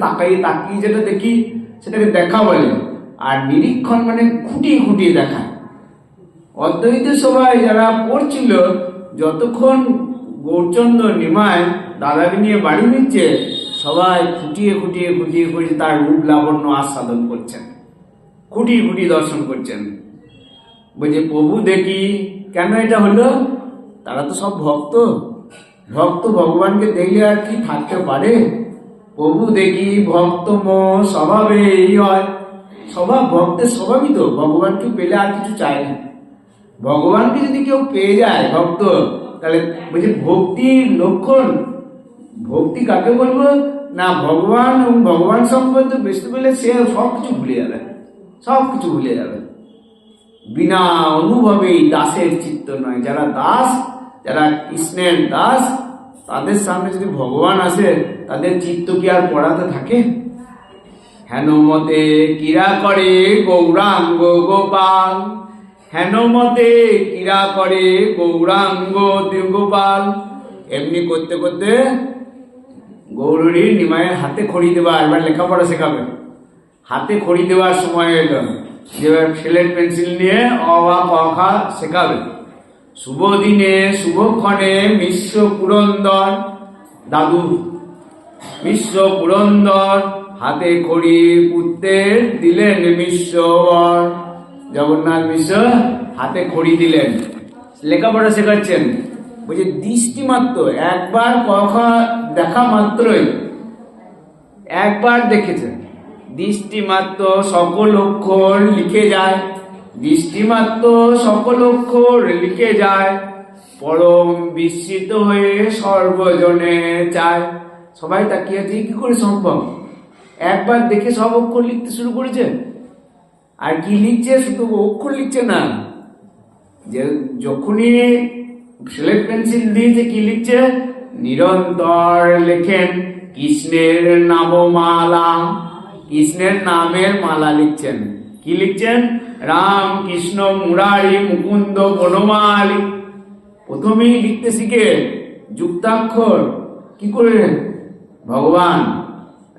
তাকিয়ে যেটা দেখি সেটাকে দেখা বলে। আর নিরীক্ষণ মানে খুঁটিয়ে দেখা। অদ্বৈত সবাই যারা পড়ছিল, যতক্ষণ গৌরচন্দ্র নিমাই দাদাকে নিয়ে বাড়ি নিচ্ছে, সবাই খুঁটিয়ে তার রূপ লাবণ্য আস্বাদন করছেন, খুঁটিয়ে দর্শন করছেন। বলছে প্রভু দেখি, কেন এটা হলো? তারা তো সব ভক্ত, ভক্ত ভগবানকে দেখলে আর কি থাকতে পারে? প্রভু দেখি ভক্ত স্বভাবেই হয়। স্বভাব, ভক্তের স্বভাবই তো ভগবানকে পেলে আর কিছু চায় না। ভগবানকে যদি কেউ পেয়ে যায় ভক্ত, তাহলে বলছে ভক্তির লক্ষণ। ভক্তি কাকে বলবো না, ভগবান এবং ভগবান সম্বন্ধে বুঝতে পেলে সে সব কিছু ভুলে যাবে, সব কিছু ভুলে যাবে। বিনা অনুভবেই দাসের চিত্ত নয়। যারা দাস, যারা কৃষ্ণের দাস, তাদের সামনে যদি ভগবান আসে, তাদের চিত্ত কি আর পড়াতে থাকে? হেন মতে ক্রীড়া করে গৌরাঙ্গ গোপাল, হেন মতে ক্রীড়া করে গৌরাঙ্গ গোপাল। এমনি করতে করতে গৌরী নিমায়ের হাতে খড়ি দেওয়া, এবার লেখাপড়া শেখাবে। হাতে খড়ি দেওয়ার সময় এলো, যে স্লেট পেন্সিল নিয়ে অ আ ক খ শেখাবে। শুভ দিনে শুভক্ষণে মিশ্র পুরন্দর, দাদু মিশ্র পুরন্দর হাতে খড়ি পুত্রের দিলেন মিশ্র বর। জগন্নাথ মিশ্র হাতে খড়ি দিলেন, লেখাপড়া শেখাচ্ছেন। বলছে দৃষ্টি মাত্র, একবার কথা দেখা মাত্রই, একবার দেখেছেন, দৃষ্টি মাত্র সকল অক্ষর লিখে যায়, দৃষ্টি মাত্র সকল অক্ষর লিখে যায়। পরম বিস্মিত হয়ে সর্বজনে চায়। সবাই তাকিয়ে আছে, কি করে সম্ভব? একবার দেখে সব অক্ষর লিখতে শুরু করেছে। আর কি লিখছে? শুধু অক্ষর লিখছে না, যে যখনই স্লেট পেন্সিল দিয়েছে কি লিখছে? নিরন্তর লেখেন কৃষ্ণের নামমালা, কৃষ্ণের নামের মালা লিখছেন। কি লিখছেন? রাম কৃষ্ণ মুরারি মুকুন্দ বনমালী। প্রথমেই লিখতে শিখে যুক্তাক্ষর কি করে? ভগবান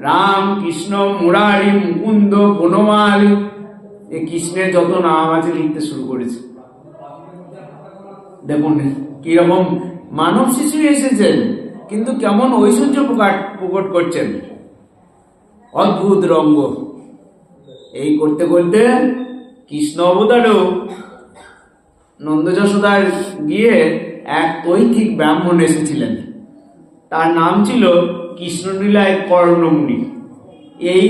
রাম কৃষ্ণ মুরারি মুকুন্দ বনমালী, এই কৃষ্ণের যত নাম আছে লিখতে শুরু করেছে। দেখুন কিরকম মানব শিশু এসেছেন, কিন্তু কেমন ঐশ্বর্য প্রকট করছেন, অদ্ভুত রঙ্গ। এই করতে করতে কৃষ্ণ অবতারও নন্দ যশোদার গিয়ে এক তৈথিক ব্রাহ্মণ এসেছিলেন। তার নাম ছিল কৃষ্ণলীলায় কর্ণমুনি। এই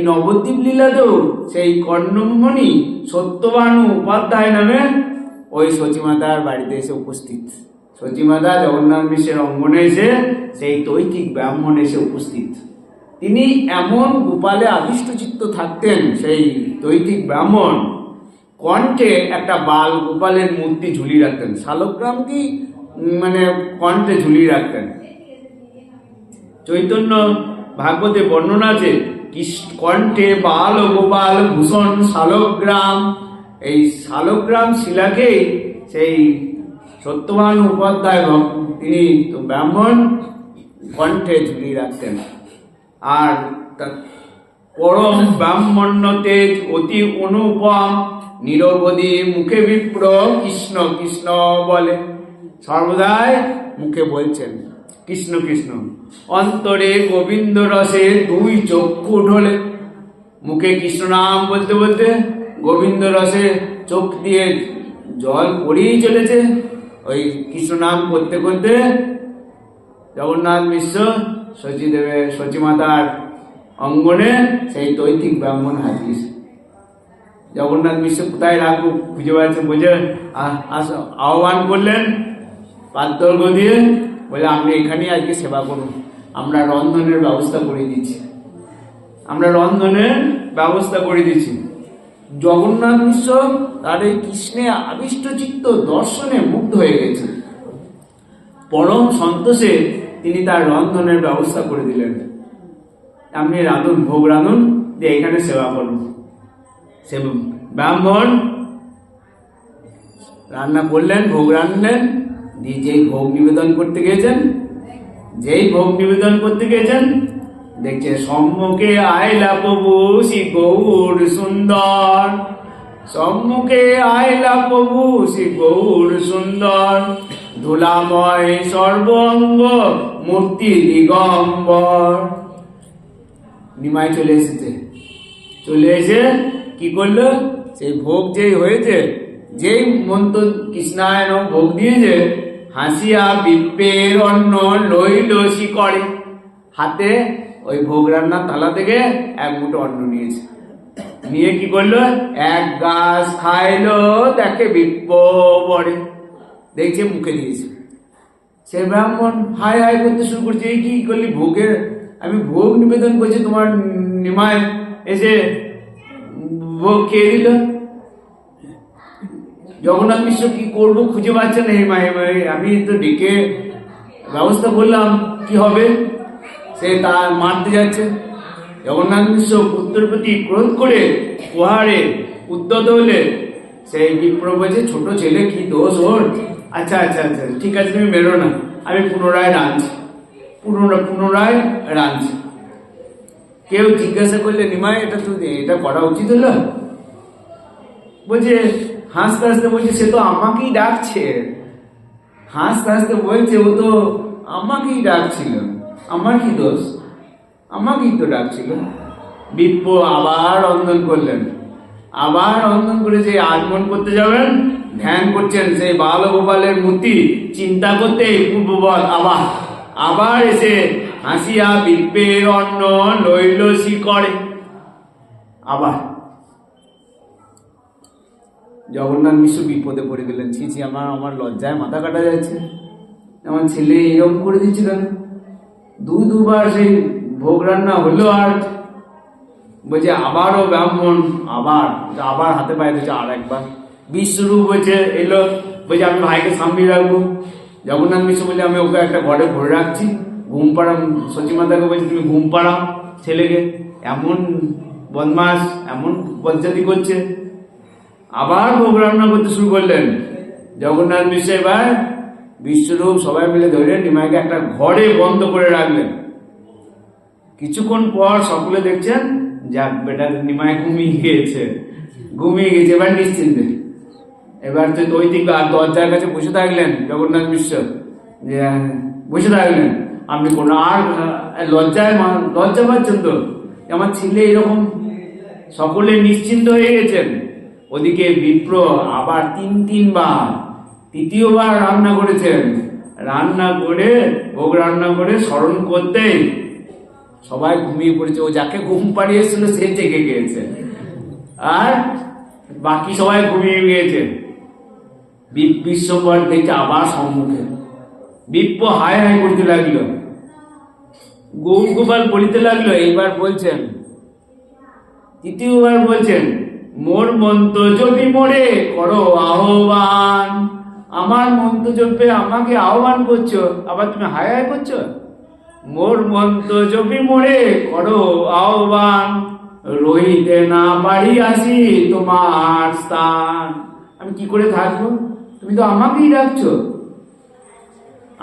নবদ্বীপ লীলাতেও সেই কর্ণমুনি সত্যবানু উপাধ্যায় নামে ওই সচিমাতার বাড়িতে এসে উপস্থিত। সচিমাতা জগন্নাথ মিশ্রের অঙ্গনে এসে সেই তৈথিক ব্রাহ্মণ এসে উপস্থিত। তিনি এমন গোপালে আবিষ্ট চিত্ত থাকতেন, সেই তৈথিক ব্রাহ্মণ কণ্ঠে একটা বাল গোপালের মূর্তি ঝুলিয়ে রাখতেন। শালগ্রাম কি মানে কণ্ঠে ঝুলিয়ে রাখতেন। চৈতন্য ভাগবতে বর্ণনা আছে, কণ্ঠে বাল গোপাল ভূষণ শালগ্রাম। এই শালগ্রাম শিলাকেই সেই সত্যবান উপাধ্যায় তিনি তো ব্রাহ্মণ কণ্ঠে ঝুলিয়ে রাখতেন। আর পরম ব্রাহ্মণ্য তেজ অতি অনুপম, নিরবধি মুখে বিপ্র কৃষ্ণ কৃষ্ণ বলে। সর্বদাই মুখে বলছেন কৃষ্ণ কৃষ্ণ, অন্তরে গোবিন্দ রসে দুই চক্ষু ঢোলে। মুখে কৃষ্ণ নাম বলতে বলতে গোবিন্দ রসে চোখ দিয়ে জল পড়েই চলেছে। ওই কৃষ্ণ নাম করতে করতে জগন্নাথ মিশ্র সচিমাতার অঙ্গনে সেই তৈথিক ব্রাহ্মণ হাজির। জগন্নাথ মিশ্র কোথায় রাখবো খুঁজে পাচ্ছে, বোঝে আহ্বান করলেন পাত্রর্ঘ দিয়ে, বলে আপনি এখানেই আজকে সেবা করুন, আমরা রন্ধনের ব্যবস্থা করে দিচ্ছি, আমরা রন্ধনের ব্যবস্থা করে দিচ্ছি। জগন্নাথ মিশ্র তার এই কৃষ্ণে আবিষ্ট চিত্ত দর্শনে মুগ্ধ হয়ে গেছে। পরম সন্তোষে তিনি তার রন্ধনের ব্যবস্থা করে দিলেন। আপনি রাঁধুন, ভোগ রাঁধুন, দিয়ে এখানে সেবা করুন। সে ব্রাহ্মণ রান্না করলেন, ভোগ রাঁধলেন, দিয়ে যেই ভোগ নিবেদন করতে গিয়েছেন, দেখছে সম্মুখে আইলা প্রভু শ্রী গৌর সুন্দর, সম্মুখে আইলা প্রভু শ্রী গৌর সুন্দর, ধুলাময় সর্বঙ্গ মূর্তি দিগম্বর। নিমাই চলে এসেছে, চলে এসে কি করলো, সেই ভোগ যেই হয়েছে, যেই মন্ত্র কৃষ্ণায়ন ভোগ দিয়েছে, হাসিয়া বিপ্রের অন্ন লইল শিকড়ে। হাতে ওই ভোগ রান্নার থালা থেকে এক মুঠো অন্ন নিয়েছে, নিয়ে কি করলো, এক গাছ খাইলো, দেখে বিপ্র বড়ে, দেখছে মুখে দিয়েছে। সে ব্রাহ্মণ হাই হাই করতে শুরু করছে, এই কি করলি, ভোগের আমি ভোগ নিবেদন করছি, তোমার নিমায় এসে ভোগ খেয়ে দিল। জগন্নাথ মিশ্র কি করবো খুঁজে পাচ্ছে না, আমি তো ডেকে ব্যবস্থা করলাম, কি হবে, সে তা মারতে যাচ্ছে। জগন্নাথ মিশ্র পুত্রের প্রতি ক্রোধ করে প্রহারে উদ্যত হলে সেই বিপ্র বলছে, ছোট ছেলে কি দোষ ওর, আচ্ছা আচ্ছা আচ্ছা ঠিক আছে তুমি বেরো না, আমি পুনরায় রাঁধছি, পুনরায় রাঁধছি। কেউ জিজ্ঞাসা করলে, নিমাই এটা করা উচিত হলো? বলছে হাসতে হাসতে বলছে, সে তো আমাকেই ডাকছে, হাসতে হাসতে বলছে, ও তো আমাকেই ডাকছিল, আমার কি দোষ, আমাকেই তো ডাকছিল। বিপ্র আবার রন্ধন করলেন, আবার রন্ধন করে যে আগমন করতে যাবেন, ধ্যান করছেন সেই বালগোপালের মূর্তি চিন্তা করতে পূর্ববৎ আবার এসে হাসিয়া বিপ্রের অন্ন লইল শিকড়ে। আবার জগন্নাথ মিশ্র বিপদে পড়ে গেলেন, ছি আমার লজ্জায় মাথা কাটা যাচ্ছে, আমার ছেলে এরকম করে দিচ্ছে কেন, দুবার সেই ভোগ রান্না হলো, আর বলছে আবারও ব্রাহ্মণ আবার হাতে পায়ে দিচ্ছে, আর একবার বিশ্বরূপ বলছে এলো, বলছে আমি ভাইকে সামনে রাখবো। জগন্নাথ মিশ্র বলছে, আমি ওকে একটা ঘরে ভরে রাখছি, ঘুম পাড়াম, সচিমাতাকে বলছে তুমি ঘুম পাড়াও ছেলেকে, এমন বদমাস, এমন বজ্জাতি করছে। আবার ভোগ রান্না করতে শুরু করলেন জগন্নাথ মিশ্র। এবার বিশ্বরূপ সবাই মিলে ধরে নিমাইকে একটা ঘরে বন্ধ করে রাখলেন। কিছুক্ষণ পর সকলে দেখছেন, যাক বেটা নিমাই ঘুমিয়ে গিয়েছে, এবার নিশ্চিন্তে। এবার তো দৈতিক আর দরজার কাছে বসে থাকলেন জগন্নাথ মিশ্র, যে বসে থাকলেন, আপনি কোনো আর লজ্জা পাচ্ছেন তো, আমার ছেলে এরকম, সকলে নিশ্চিন্ত হয়ে গেছেন। ওদিকে বিপ্র আবার তিনবার তৃতীয়বার রান্না করেছেন, ভোগ রান্না করে স্মরণ করতে সবাই ঘুমিয়ে পড়েছে। ও যাকে ঘুম পাড়িয়েছিল সে জেগে গিয়েছে, আর বাকি সবাই ঘুমিয়ে গিয়েছে। বিশ্বম্ভর দেখছে আবার সম্মুখে, বিপ্র হায় হায় করতে লাগলো, গৌরগোপাল বলিতে লাগলো, এইবার বলছেন, তৃতীয়বার বলছেন, মোর মন্ত্র জপি মোরে করো আহ্বান, আমার মন্ত্র জপে আমাকে আহ্বান করছো, আবার তুমি হায় হায় করছো, মোর মন্ত্র জপি মোরে করো আহ্বান, রহিতে না পারি আসি তোমার স্থান, আমি কি করে থাকবো, তুমি তো আমাকেই ডাকছো,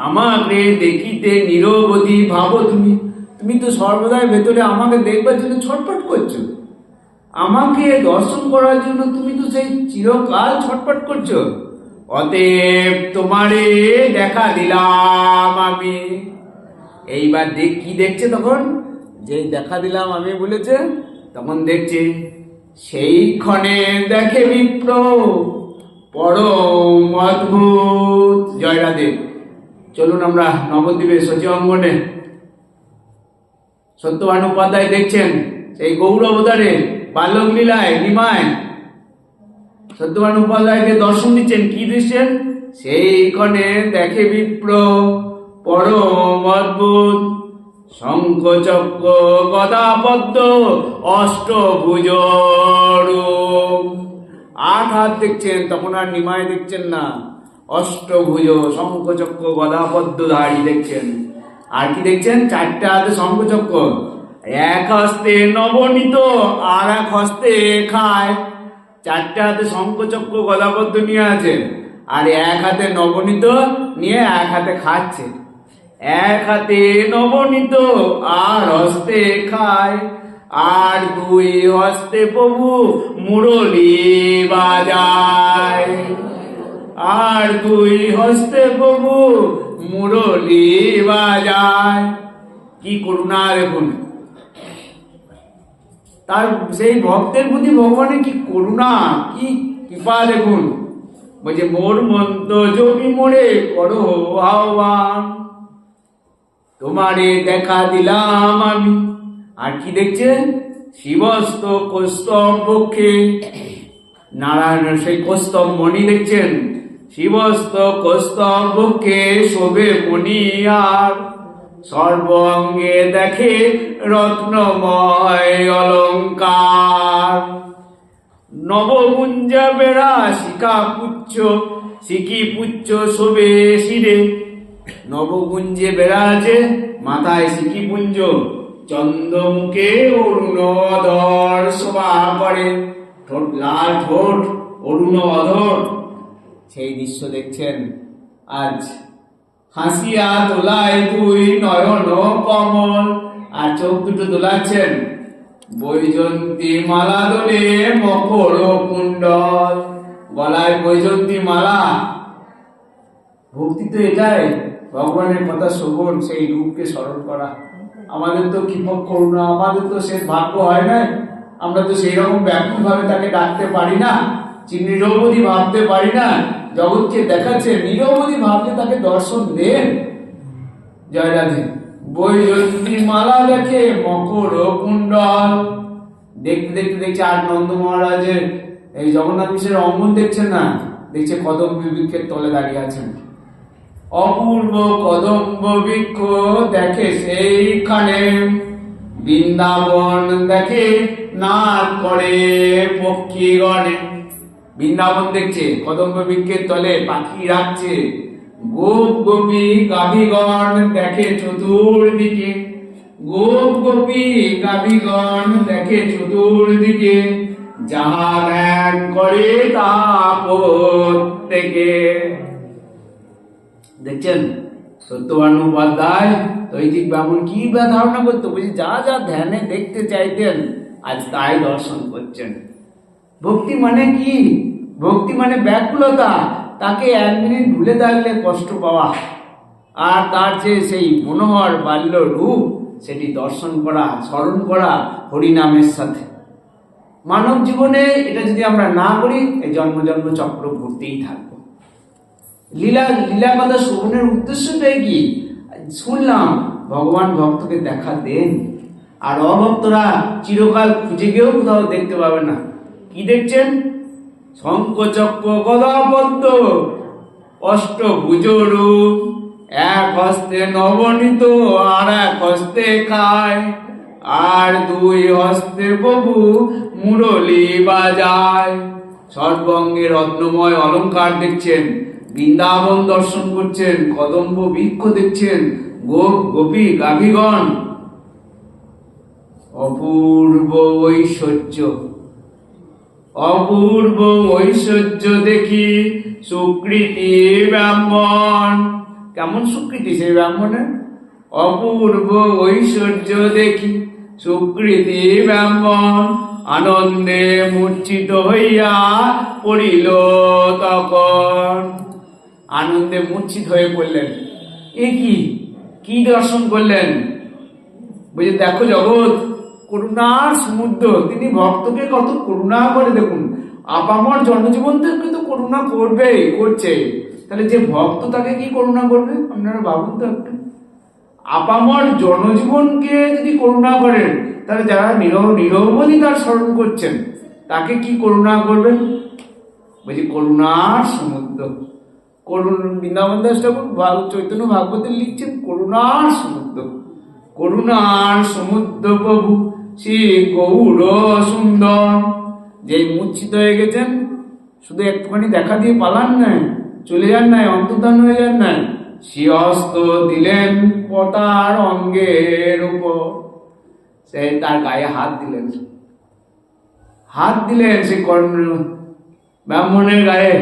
আমাকে দেখিতে নিরবধি ভাবো, তুমি তো সর্বদাই ভেতরে আমাকে দেখবার জন্য ছটফট করছো, আমাকে দর্শন করার জন্য তুমি তো সেই চিরকাল ছটফট করছো, অতএব তোমারে দেখা দিলাম আমি। এইবার কি দেখছে তখন, যে দেখা দিলাম আমি বলেছে, তখন দেখছে সেই ক্ষণে দেখে বিপ্র পরম অদ্ভুত। জয় রাধে। চলুন আমরা নবদ্বীপের সচিব অঙ্গনে সত্যবান উপাধ্যায় দেখছেন সেই গৌর অবতারে বাল্যক লীলায় নিমায় সত্যবান উপাধ্যায়কে দর্শন দিচ্ছেন, কি দিচ্ছেন, সেই ক্ষণে দেখে বিপ্র পরম অদ্ভুত, শঙ্খ চক্র গদা পদ্ম অষ্টভুজ রূপ। 8 হাত দেখছেন, তখন আর নিমায় দেখছেন না, অষ্টভুজ শঙ্খ চক্র গদা পদ্মধারী দেখছেন। আর কি দেখছেন, 4টে হাতে শঙ্খ চক্র, এক হস্তে নবনীত আর এক হস্তে খায়। 4টে হাতে শঙ্খ চক্র গদা পদ্ম নিয়ে আছে, আর এক হাতে নবনীত নিয়ে এক হাতে খাচ্ছে, এক হাতে নবনীত আর হস্তে খায়, আর 2 হস্তে প্রভু মুরলী বাজায়, আর 2 হস্তে প্রভু মুরলী বাজায়। কি করুণা দেখুন, তার সেই ভক্তের প্রতি ভগবানের কি করুণা, কি কৃপা দেখুন। বলছে মোর মন্ত জমি মোরে করো আহ্বান, তোমারে দেখা দিলাম আমি। আর কি দেখছেন? শিবস্ত কৌস্তব বক্ষে, নারায়ণের সেই কৌস্তব মণি দেখছেন। শিবস্ত কৌস্তব বক্ষে শোভে মণি, আর সর্বঙ্গে দেখে রত্নময় অলঙ্কার। নবগুঞ্জা বেড়া শিকি পুচ্ছ শোভে শিরে। নবগুঞ্জে বেড়া আছে, মাথায় শিকি পুঞ্জ, চন্দ্রমুখে অরুণ অধর শোভা করে। ঠোঁট লাল ঠোঁট, অরুণ অধর, সেই দৃশ্য দেখছেন। আজ হাসিয়া তোলায় তুই নয়ন কমল, আর চোখ দুটো দোলাচ্ছেন। বৈজন্তী মালা দোলে মকর কুণ্ডল, গলায় বৈজন্তী মালা। ভক্তি তো এটাই, ভগবানের কথা শ্রবণ, সেই রূপকে স্মরণ করা। আমাদের তো কৃপক করুণা, আমাদের তো সে ভাগ্য হয় না, আমরা তো সেই রকম ব্যাকুল ভাবে তাকে ডাকতে পারি না, নিরবধি ভাবতে পারি না। জগৎকে দেখাচ্ছে, নিরবধি ভাবতে তাকে দর্শন দেন। জয় রাধে। বৈজন্তী মালা দেখে মকর কুণ্ডল। দেখতে দেখতে দেখছে আর নন্দ মহারাজের এই জগন্নাথ মিশ্রের অঙ্গন দেখছেন না, দেখছে কদম্ব বৃক্ষের তলে দাঁড়িয়ে আছেন। অপূর্ব কদম্ব বৃক্ষ দেখে সেইখানে, বৃন্দাবন দেখে নাচ করে পক্ষীগণে। বৃন্দাবন দেখছে, কদম্ব বৃক্ষের তলে পাখি রাখছে। গোপ গোপী গাভীগণ দেখে চতুর্দিকে, গোপ গোপী গাভীগণ দেখে চতুর্দিকে, যাহা ধ্যান করে তা প্রত্যেকে। দেখছেন সত্যবান উপাধ্যায় তৈতিক ব্রাহ্মণ কি বা ধারণা করতো, বলছি যা যা ধ্যানে দেখতে চাইতেন আজ তাই দর্শন করছেন। ভক্তি মানে কি? ভক্তি মানে ব্যাকুলতা, তাকে এক মিনিট ভুলে থাকলে কষ্ট পাওয়া, আর তার যে সেই মনোহর বাল্য রূপ সেটি দর্শন করা, স্মরণ করা হরিনামের সাথে। মানব জীবনে এটা যদি আমরা না করি, এই জন্ম জন্ম চক্র ঘুরতেই থাকবো। লীলা কথা শ্রবণের উদ্দেশ্যটাই কি? শুনলাম ভগবান ভক্তকে দেখা দেন, আর অভক্তরা চিরকাল খুঁজে গিয়েও কোথাও দেখতে পাবে না। কি দেখছেন? শঙ্খ চক্র গদা পদ্ম অষ্টভুজ রূপ, এক হস্তে নবনীত আর এক হস্তে খায়, আর দুই হস্তে প্রভু মুরলী বাজায়। সর্বঙ্গে রত্নময় অলঙ্কার দেখছেন, বৃন্দাবন দর্শন করছেন, কদম্ব বৃক্ষ দেখছেন, গোপ গোপী গাভীগণ। অপূর্ব ঐশ্বর্য, অপূর্ব ঐশ্বর্য দেখি সুকৃতি ব্রাহ্মণ। কেমন সুকৃতি সেই ব্রাহ্মণের? অপূর্ব ঐশ্বর্য দেখি সুকৃতি ব্রাহ্মণ, আনন্দে মূর্ছিত হইয়া পড়িল তখন। আনন্দে মূর্ছিত হয়ে পড়লেন। এ কি দর্শন করলেন? বলছে দেখো জগৎ করুণার সমুদ্র, তিনি ভক্তকে কত করুণা করে। দেখুন আপামর জনজীবন থেকে তো করুণা করছে, তাহলে যে ভক্ত তাকে কি করুণা করবে? আপনারা ভাবুন তো একটু। আপামর জনজীবনকে যদি করুণা করেন, তাহলে যারা নিরবধি তার স্মরণ করছেন তাকে কি করুণা করবেন? বলছি করুণার সমুদ্র। বৃন্দাবন দাস ঠাকুর চৈতন্য ভাগবতে লিখছেন করুণার সমুদ্র, করুণার সমুদ্র প্রভু শ্রী গৌর সুন্দর। যে মূর্ছিত হয়ে গেছেন, শুধু একটুখানি দেখা দিয়ে পালান নাই, চলে যান নাই, অন্তর্ধান হয়ে যান নাই, সে হস্ত দিলেন পতার অঙ্গের উপর, সে তার গায়ে হাত দিলেন সে ব্রাহ্মণের গায়ে।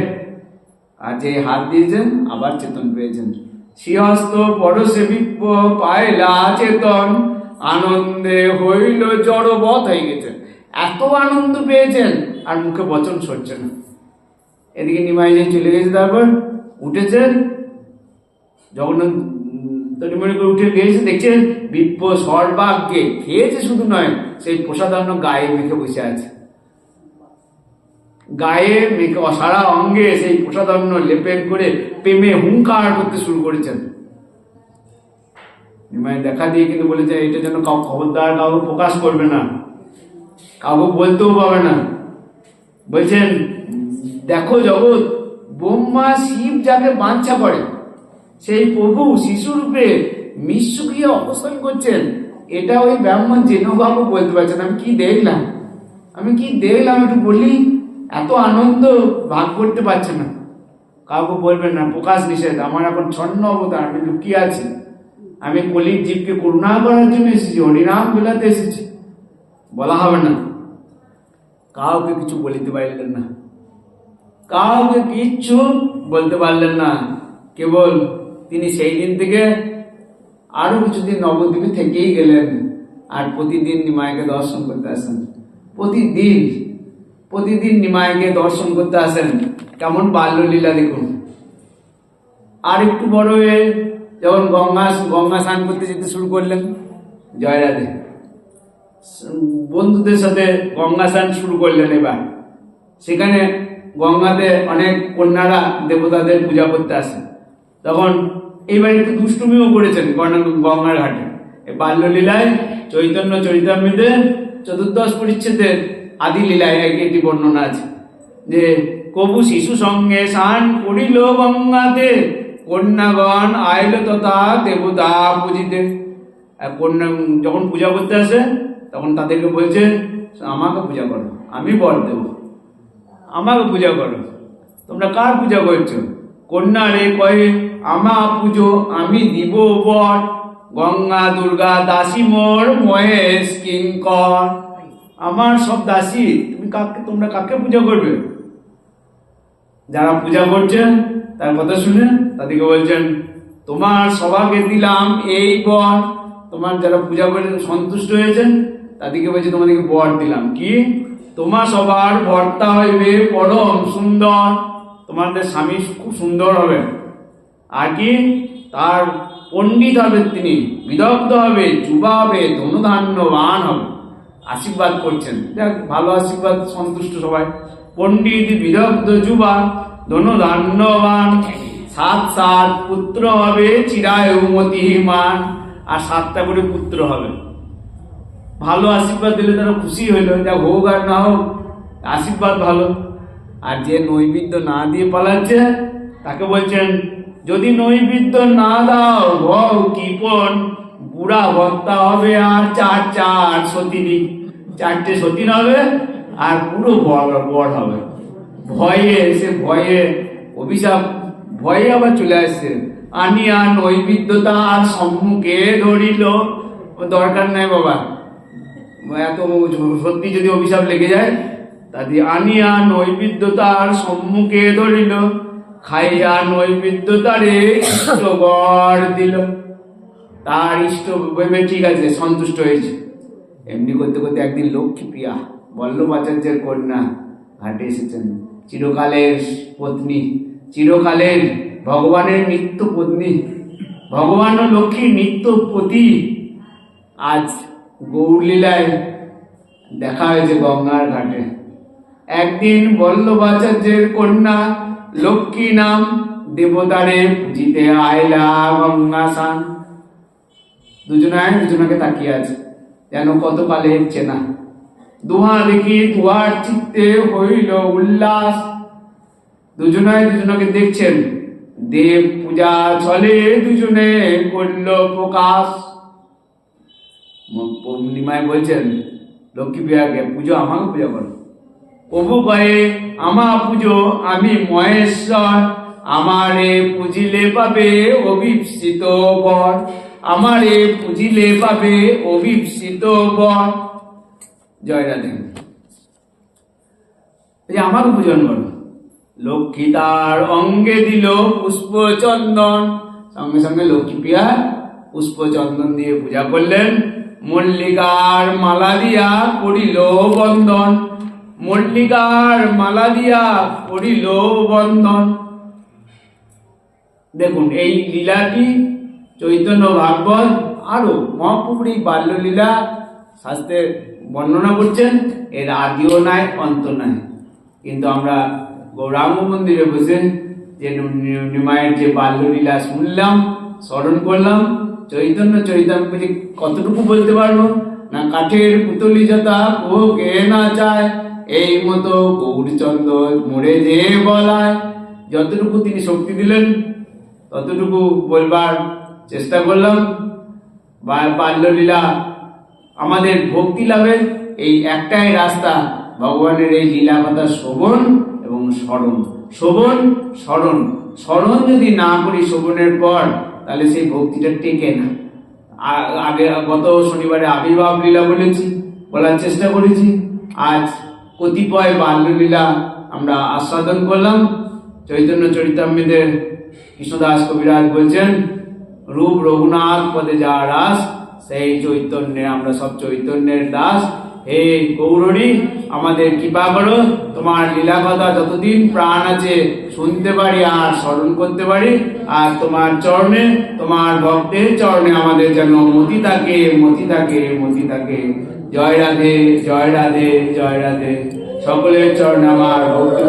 আর যে হাত দিয়েছেন আবার চেতন পেয়েছেন। শ্রীহস্ত পরশে বিপ্র পাইলা চেতন, আনন্দে হইল জড়বৎ হয়ে গেছে। এত আনন্দ পেয়েছেন আর মুখে বচন সরছে না। এদিকে নিমাই যে চলে গেছে, তারপর উঠেছেন, জগন্নাথ তরিমণি করে উঠে গিয়েছে, দেখছেন বিপ্র সর্বাগ্যে খেয়েছে, শুধু নয় সেই প্রসাদান্ন গায়ে মেখে বসে আছে। গায়ে মেঘে সারা অঙ্গে সেই প্রসাদন্য লেপেন করে প্রেমে হুঙ্কার করতে শুরু করেছেন। নিমাই দেখা দিয়ে কিন্তু বলেছে এটা যেন খবরদার কাউকে প্রকাশ করবে না, কাউকে বলতেও পাবে না। বলছেন দেখো জগৎ, ব্রহ্মা শিব যাকে বাঞ্ছা করে সেই প্রভু শিশুরূপে মিশুকিয়ে অবস্থান করছেন, এটা ওই ব্রাহ্মণ জেনেও কাউকে বলতে পারছেন। আমি কি দেখলাম একটু বলি, এত আনন্দ ভাগ করতে পারছে না। কাউকে বলবেন না, প্রকাশ নিষেধ। আমার এখন ছন্ন অবতার, আমি লুকিয়ে আছি, আমি কলির জীবকে করুণা করার জন্য এসেছি, হরিনাম বিলাতে এসেছি, বলা হবে না। কাউকে কিছু বলিতে পারলেন না, কাউকে কিচ্ছু বলতে পারলেন না। কেবল তিনি সেই দিন থেকে আরো কিছুদিন নবদ্বীপে থেকেই গেলেন, আর প্রতিদিন নিমাইকে দর্শন করতে আসেন। প্রতিদিন নিমাইকে দর্শন করতে আসেন। কেমন বাল্যলীলা দেখুন। আর একটু বড় হয়ে যখন গঙ্গা স্নান করতে যেতে শুরু করলেন, জয় রাধে, বন্ধুদের সাথে গঙ্গা স্নান শুরু করলেন। এবার সেখানে গঙ্গাতে অনেক কন্যারা দেবতাদের পূজা করতে আসে। তখন এইবার একটু দুষ্টুমিও করেছেন গঙ্গার ঘাটে। এই বাল্যলীলায় চৈতন্য চরিতামৃতে 14 পরিচ্ছেদের আদি লীলায় একটি বর্ণনা আছে যে কবু শিশু সঙ্গে স্নান করিল গঙ্গাতে, কন্যাগণ আইল তথা দেবতা পূজিতে। কন্যা যখন পূজা করতে আসে তখন তাদেরকে বলছে আমাকে পূজা করো, আমি বর দেব, আমাকে পূজা করো। তোমরা কার পূজা করছো? কন্যা রে কয়ে আমা পুজো, আমি দিব বর, গঙ্গা দুর্গা দাসী মোর মহেশ কিঙ্কর। আমার সব দাসী, তোমরা কাকে পূজা করবে? যারা পূজা করছেন তার কথা শুনে তাদেরকে বলছেন তোমার সবাকে দিলাম এই বর। তোমার যারা পূজা করেছেন সন্তুষ্ট হয়েছেন তাদেরকে বলছে তোমাদেরকে বর দিলাম কি, তোমার সবার ভর্তা হইবে পরম সুন্দর, তোমাদের স্বামী খুব সুন্দর হবে। আর কি, তার পণ্ডিত হবে, তিনি বিদগ্ধ হবে, যুবা হবে, ধনুধান্যবান হবে। আশীর্বাদ করছেন, দেখ ভালো আশীর্বাদ, সন্তুষ্ট সবাই। পণ্ডিত বিদগ্ধ যুবা ধনুধান্যবান, 7 পুত্র হবে, চিরায়ু মতিমান। আর 7টা করে পুত্র হবে। ভালো আশীর্বাদ দিলে তারা খুশি হইল, যা হোক আর না হোক আশীর্বাদ ভালো। আর যে নৈবেদ্য না দিয়ে পালাচ্ছে তাকে বলছেন যদি নৈবেদ্য না দাও ভও কৃপণ, বুড়া ভর্তা হবে আর 4 সতীনী, 4টে সতীন হবে আর পুরো বর হবে। ভয়ে অভিশাপ, ভয়ে আবার চলে আসছে। আনিয়া নৈবেদ্য তার সম্মুখে ধরিল। দরকার নাই বাবা, এত সত্যি যদি অভিশাপ লেগে যায়, তাদের আনিয়া নৈবেদ্য তার সম্মুখে ধরিল, খাইয়া নৈবেদ্য তারে ইষ্টবর দিল। তার ইষ্ট ভেবে ঠিক আছে, সন্তুষ্ট হয়েছে। এমনি করতে করতে একদিন লক্ষ্মীপ্রিয়া বল্লভাচার্যের কন্যা ঘাটে এসেছেন, চিরকালের পত্নী, চিরকালের ভগবানের নিত্য পত্নী, ভগবান ও লক্ষ্মীর নিত্য পতি। আজ গৌরলীলায় দেখা হয়েছে গঙ্গার ঘাটে। একদিন বল্লভাচার্যের কন্যা লক্ষ্মী নাম দেবতারে পুজিতে আইলা গঙ্গা স্নান। দুজনাকে তাকিয়ে আছে, যেন কত কালের চেনা। দুহা দেখি দুহার চিত্তে হইল উল্লাস। দুজনাকে দেখছেন, দেব পূজা চলে, দুজনে করল প্রকাশ। নিমাই বলছেন লক্ষ্মী প্রিয়াকে পুজো, আমাকে পূজা করো। প্রভু কয়ে আমা পুজো, আমি মহেশ্বর, আমারে পুজিলে পাবে অভিপ্সিত বর, আমারে পুজিলে পাবে অভিপ্সিত বর। জয় রাধে। আমাকে পূজন করো। লক্ষ্মী তার অঙ্গে দিল পুষ্প চন্দন। সঙ্গে সঙ্গে লক্ষ্মী প্রিয়া পুষ্প চন্দন দিয়ে পূজা করলেন। মল্লিকার মালা দিয়া করিল বন্দন, মল্লিকার মালা দিয়া করিল বন্দন। দেখুন এই লীলাটি চৈতন্য ভাগবত আরো মহাপ্রভুর এই বাল্যলীলা শাস্ত্রে বর্ণনা করছেন। এর আদিও নাই, অন্ত নাই। কিন্তু আমরা গৌরাঙ্গ মন্দিরে বসে যে নিমায়ের যে বাল্যলীলা শুনলাম, স্মরণ করলাম, চৈতন্য চরিতামৃত কতটুকু বলতে পারবো না? কাঠের পুতলি যথা ও কে না চায়, এই মতো গৌরচন্দ্র মোড়ে যে বলায়। যতটুকু তিনি শক্তি দিলেন ততটুকু বলবার চেষ্টা করলাম। বাল্যলীলা আমাদের ভক্তি লাভের এই একটাই রাস্তা, ভগবানের এই লীলা কথা শ্রবণ এবং স্মরণ। শ্রবণ স্মরণ, স্মরণ যদি না করি শ্রবণের পর, তাহলে সেই ভক্তিটা টেকে না। আগে গত শনিবারে আবির্ভাব লীলা বলার চেষ্টা করেছি। আজ কতিপয় বাল্যলীলা আমরা আস্বাদন করলাম। চৈতন্য চরিতামৃতের কৃষ্ণদাস কবিরাজ বলছেন, রূপ রঘুনাথ পদে যা রাস, সেই চৈতন্যে আমরা সব চৈতন্যের দাস। হে গৌরী, আমাদের কৃপা করো, তোমার লীলা কথা যতদিন প্রাণ আছে শুনতে পারি আর স্মরণ করতে পারি, আর তোমার চরণে, তোমার ভক্তের চরণে আমাদের যেন মতি থাকে, মতি থাকে, মতি থাকে। জয় রাধে, জয় রাধে, জয় রাধে। সকলের চরণে আমার ভক্তি